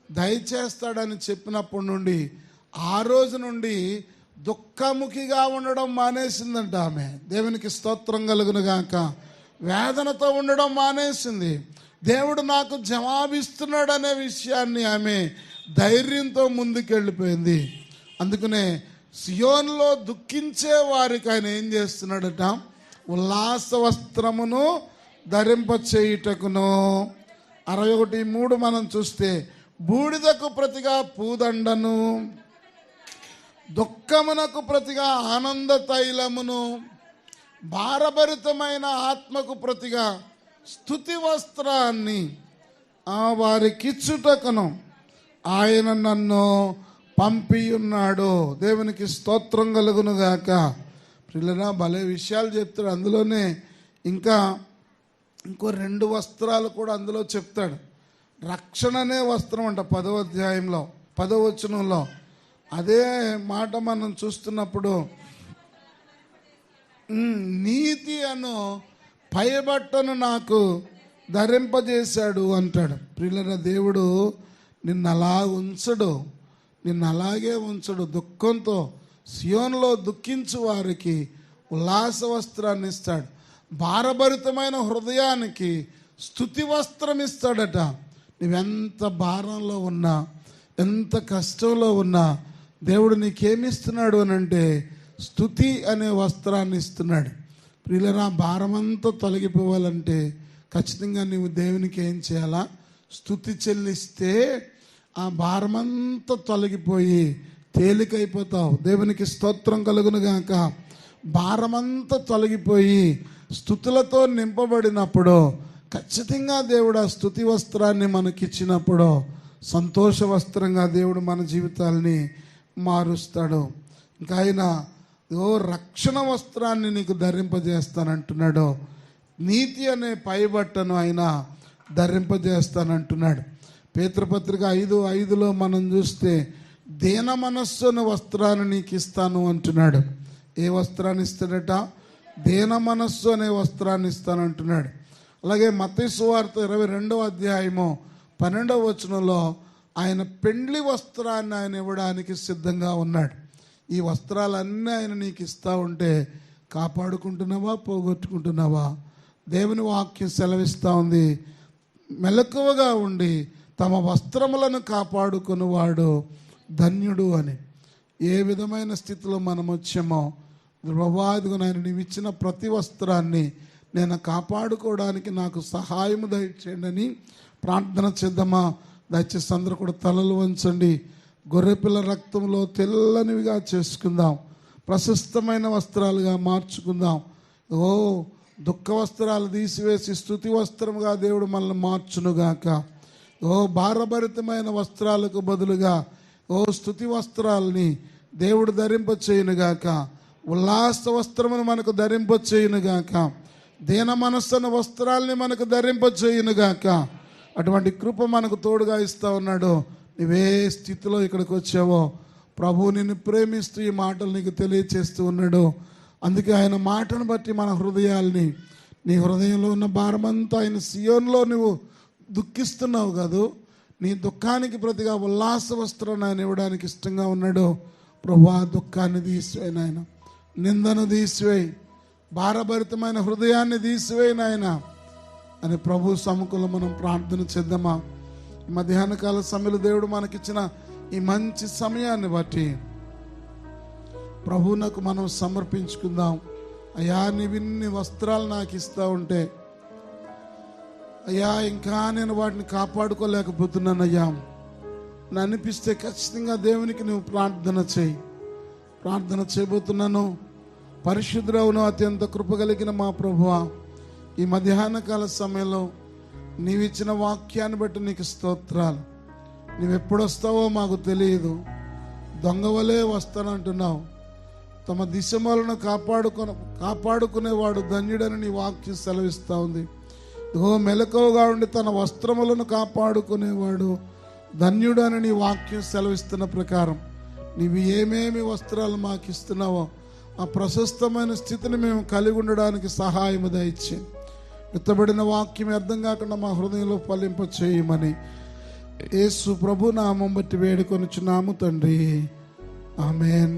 A: దయచేస్తాడని చెప్పినప్పటి నుండి ఆ రోజు నుండి దుఃఖముఖిగా ఉండడం మానేసిందంట ఆమె. దేవునికి స్తోత్రం కలుగును గాక. వేదనతో ఉండడం మానేసింది. దేవుడు నాకు జవాబిస్తున్నాడు అనే విషయాన్ని ఆమె ధైర్యంతో ముందుకెళ్ళిపోయింది. అందుకనే సియోనులో దుఃఖించే వారికి ఆయన ఏం చేస్తున్నాడట? ఉల్లాస వస్త్రమును ధరింపచేయుటకును. 61:3 మనం చూస్తే బూడిదకు ప్రతిగా పూదండను, దుఃఖమునకు ప్రతిగా ఆనంద తైలమును, భారభరితమైన ఆత్మకు ప్రతిగా స్తుతి వస్త్రాన్ని వారికిచ్చుటకును ఆయన నన్ను పంపియున్నాడు. దేవునికి స్తోత్రం కలుగును గాక. ప్రియులారా, భలే విషయాలు చెప్తాడు. అందులోనే ఇంకా ఇంకో 2 వస్త్రాలు కూడా అందులో చెప్తాడు. రక్షణ అనే వస్త్రం అంట 10వ అధ్యాయంలో 10వ వచనంలో. అదే మాట మనం చూస్తున్నప్పుడు నీతి అను పైబట్టను నాకు ధరింపజేశాడు అంటాడు. ప్రియులారా, దేవుడు నిన్ను అలా ఉంచడు, నిన్ను అలాగే ఉంచడు. దుఃఖంతో సియోనులో దుఃఖించు వారికి ఉల్లాస వస్త్రాన్ని ఇస్తాడు. భారభరితమైన హృదయానికి స్తుతి వస్త్రం ఇస్తాడట. నువ్వెంత భారంలో ఉన్నా, ఎంత కష్టంలో ఉన్నా దేవుడు నీకేమిస్తున్నాడు అని అంటే స్తుతి అనే వస్త్రాన్ని ఇస్తున్నాడు. ప్రియులారా, భారమంతా తొలగిపోవాలంటే ఖచ్చితంగా నీవు దేవునికి ఏం చేయాలా? స్తుతి చెల్లిస్తే ఆ భారమంతా తొలగిపోయి తేలికైపోతావు. దేవునికి స్తోత్రం కలుగును గాక. భారమంతా తొలగిపోయి స్తుతులతో నింపబడినప్పుడు ఖచ్చితంగా దేవుడు ఆ స్తుతి వస్త్రాన్ని మనకిచ్చినప్పుడు సంతోష వస్త్రంగా దేవుడు మన జీవితాల్ని మారుస్తాడు. ఇంకా ఆయన రక్షణ వస్త్రాన్ని నీకు ధరింపజేస్తానంటున్నాడు. నీతి అనే పైబట్టను ఆయన ధరింపజేస్తానంటున్నాడు. పేతురుపత్రిక 5:5లో మనం చూస్తే దీన మనస్సు అనే వస్త్రాన్ని నీకు ఇస్తాను అంటున్నాడు. ఏ వస్త్రాన్ని ఇస్తాడట? దీన మనస్సు అనే వస్త్రాన్ని ఇస్తానంటున్నాడు. అలాగే మత్తయి సువార్త 22వ అధ్యాయము 12వ వచనంలో ఆయన పెండ్లి వస్త్రాన్ని ఆయన ఇవ్వడానికి సిద్ధంగా ఉన్నాడు. ఈ వస్త్రాలన్నీ ఆయన నీకు ఇస్తా ఉంటే కాపాడుకుంటున్నావా, పోగొట్టుకుంటున్నావా? దేవుని వాక్యం సెలవిస్తూ ఉంది, మెలకువగా ఉండి తమ వస్త్రములను కాపాడుకునేవాడు ధన్యుడు అని. ఏ విధమైన స్థితిలో మనం వచ్చామో ప్రభావిగా ఆయన నీవు ఇచ్చిన ప్రతి వస్త్రాన్ని నేను కాపాడుకోవడానికి నాకు సహాయం దయచేయండి అని ప్రార్థన చేద్దామా? దయచేసి అందరూ కూడా తలలు వంచండి. గొర్రెపిల్ల రక్తంలో తెల్లనివిగా చేసుకుందాం, ప్రశస్తమైన వస్త్రాలుగా మార్చుకుందాం. దుఃఖ వస్త్రాలు తీసివేసి స్తుతి వస్త్రముగా దేవుడు మనల్ని మార్చునుగాక. భారభరితమైన వస్త్రాలకు బదులుగా స్తుతి వస్త్రాలని దేవుడు ధరింపచేయునుగాక. ఉల్లాస వస్త్రమును మనకు ధరింపచేయునుగాక. దీన మనస్సున వస్త్రాలని మనకు ధరింపచేయునుగాక. అటువంటి కృప మనకు తోడుగా ఇస్తా ఉన్నాడు. నువ్వే స్థితిలో ఇక్కడికి వచ్చావో ప్రభువు నిన్ను ప్రేమిస్తూ ఈ మాటలు నీకు తెలియచేస్తూ ఉన్నాడు. అందుకే ఆయన మాటను బట్టి మన హృదయాల్ని, నీ హృదయంలో ఉన్న భారమంతా ఆయన సియోనులో నువ్వు దుఃఖిస్తున్నావు కాదు, నీ దుఃఖానికి ప్రతిగా ఉల్లాస వస్త్రాన్ని ఆయన ఇవ్వడానికి ఇష్టంగా ఉన్నాడు. ప్రభువా, దుఃఖాన్ని తీసివేయి నాయన, నిందను తీసివేయి, భారభరితమైన హృదయాన్ని తీసివేయి నాయన అని ప్రభు సముఖంలో మనం ప్రార్థన చేద్దామా? మధ్యాహ్న కాల సమయంలో దేవుడు మనకిచ్చిన ఈ మంచి సమయాన్ని బట్టి ప్రభువునకు మనం సమర్పించుకుందాం. అయ్యా, నీవిన్ని వస్త్రాలు నాకు ఇస్తా ఉంటే అయ్యా ఇంకా నేను వాటిని కాపాడుకోలేకపోతున్నానయ్యా అని అనిపిస్తే ఖచ్చితంగా దేవునికి నువ్వు ప్రార్థన చేయి. ప్రార్థన చేయబోతున్నాను. పరిశుద్ధుడవును అత్యంత కృపగలిగిన మా ప్రభువా, ఈ మధ్యాహ్న కాల సమయంలో నీవిచ్చిన వాక్యాన్ని బట్టి నీకు స్తోత్రాలు. నువ్వెప్పుడు వస్తావో మాకు తెలియదు, దొంగవలే వస్తానంటున్నావు. తమ దిశమలను కాపాడుకునేవాడు ధన్యుడని నీ వాక్యం సెలవిస్తూ ఉంది. మెలకువగా ఉండి తన వస్త్రములను కాపాడుకునేవాడు ధన్యుడు అని నీ వాక్యం సెలవిస్తున్న ప్రకారం నీవు ఏమేమి వస్త్రాలు మాకు ఇస్తున్నావో ఆ ప్రశస్తమైన స్థితిని మేము కలిగి ఉండడానికి సహాయము దయచి ఎత్తబడిన వాక్యం అర్థం కాకుండా మా హృదయంలో ఫలింప చేయమని యేసు ప్రభు నామం బట్టి వేడుకొనుచున్నాము తండ్రి. ఆమేన్.